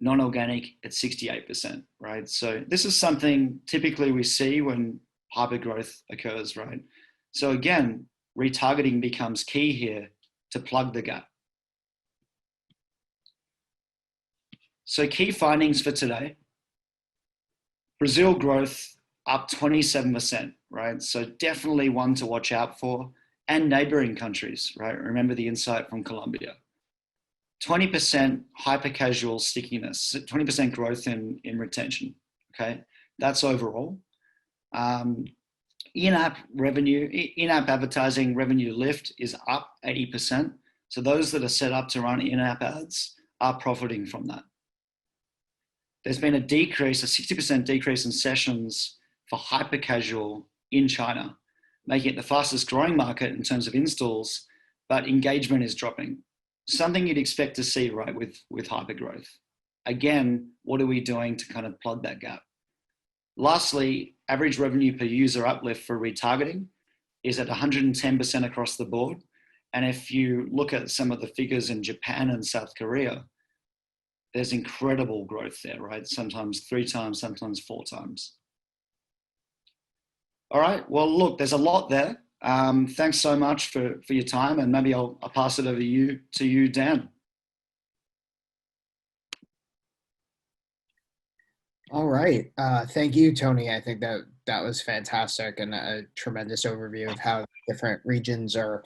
Non-organic at 68%, right? So this is something typically we see when hypergrowth occurs, right? So again, retargeting becomes key here to plug the gap, So key findings for today. Brazil growth up 27%, right? So definitely one to watch out for, and neighboring countries, right? Remember the insight from Colombia. 20% hyper casual stickiness, 20% growth in retention, okay? That's overall. In-app revenue, in-app advertising revenue lift is up 80%. So those that are set up to run in-app ads are profiting from that. There's been a decrease, a 60% decrease in sessions for hyper casual in China, making it the fastest growing market in terms of installs, but engagement is dropping. Something you'd expect to see, right, with hyper growth. Again, what are we doing to kind of plug that gap? Lastly, average revenue per user uplift for retargeting is at 110% across the board. And if you look at some of the figures in Japan and South Korea, there's incredible growth there, right? Sometimes 3 times, sometimes 4 times. All right, well, look, there's a lot there. Thanks so much for your time, and maybe I'll pass it over to you, Dan. All right. Thank you, Tony. I think that was fantastic and a tremendous overview of how different regions are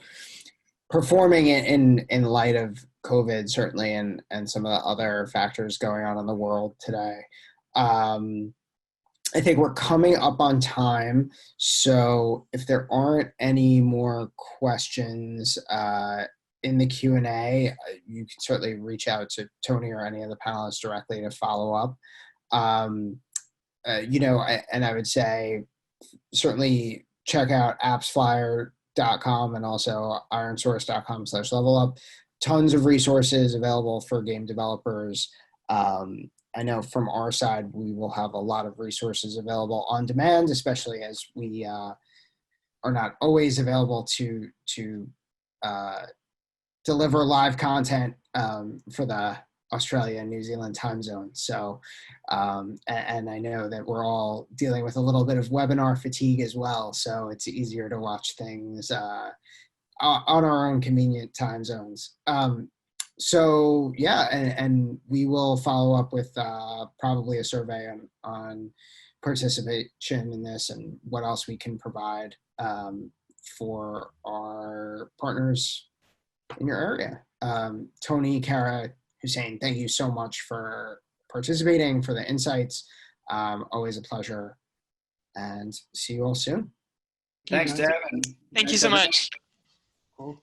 performing in light of COVID, certainly, and some of the other factors going on in the world today. I think we're coming up on time, so if there aren't any more questions in the Q&A, you can certainly reach out to Tony or any of the panelists directly to follow up. You know, and I would say certainly check out AppsFlyer.com and also ironSource.com/levelup. Tons of resources available for game developers. I know from our side, we will have a lot of resources available on demand, especially as we are not always available to deliver live content for the Australia and New Zealand time zone. So, and I know that we're all dealing with a little bit of webinar fatigue as well. So it's easier to watch things on our own convenient time zones. So yeah, and we will follow up with probably a survey on participation in this and what else we can provide for our partners in your area. Tony, Karah, Hussein, thank you so much for participating, for the insights. Always a pleasure, and see you all soon. Thanks, Devin. Thank you so much. Cool.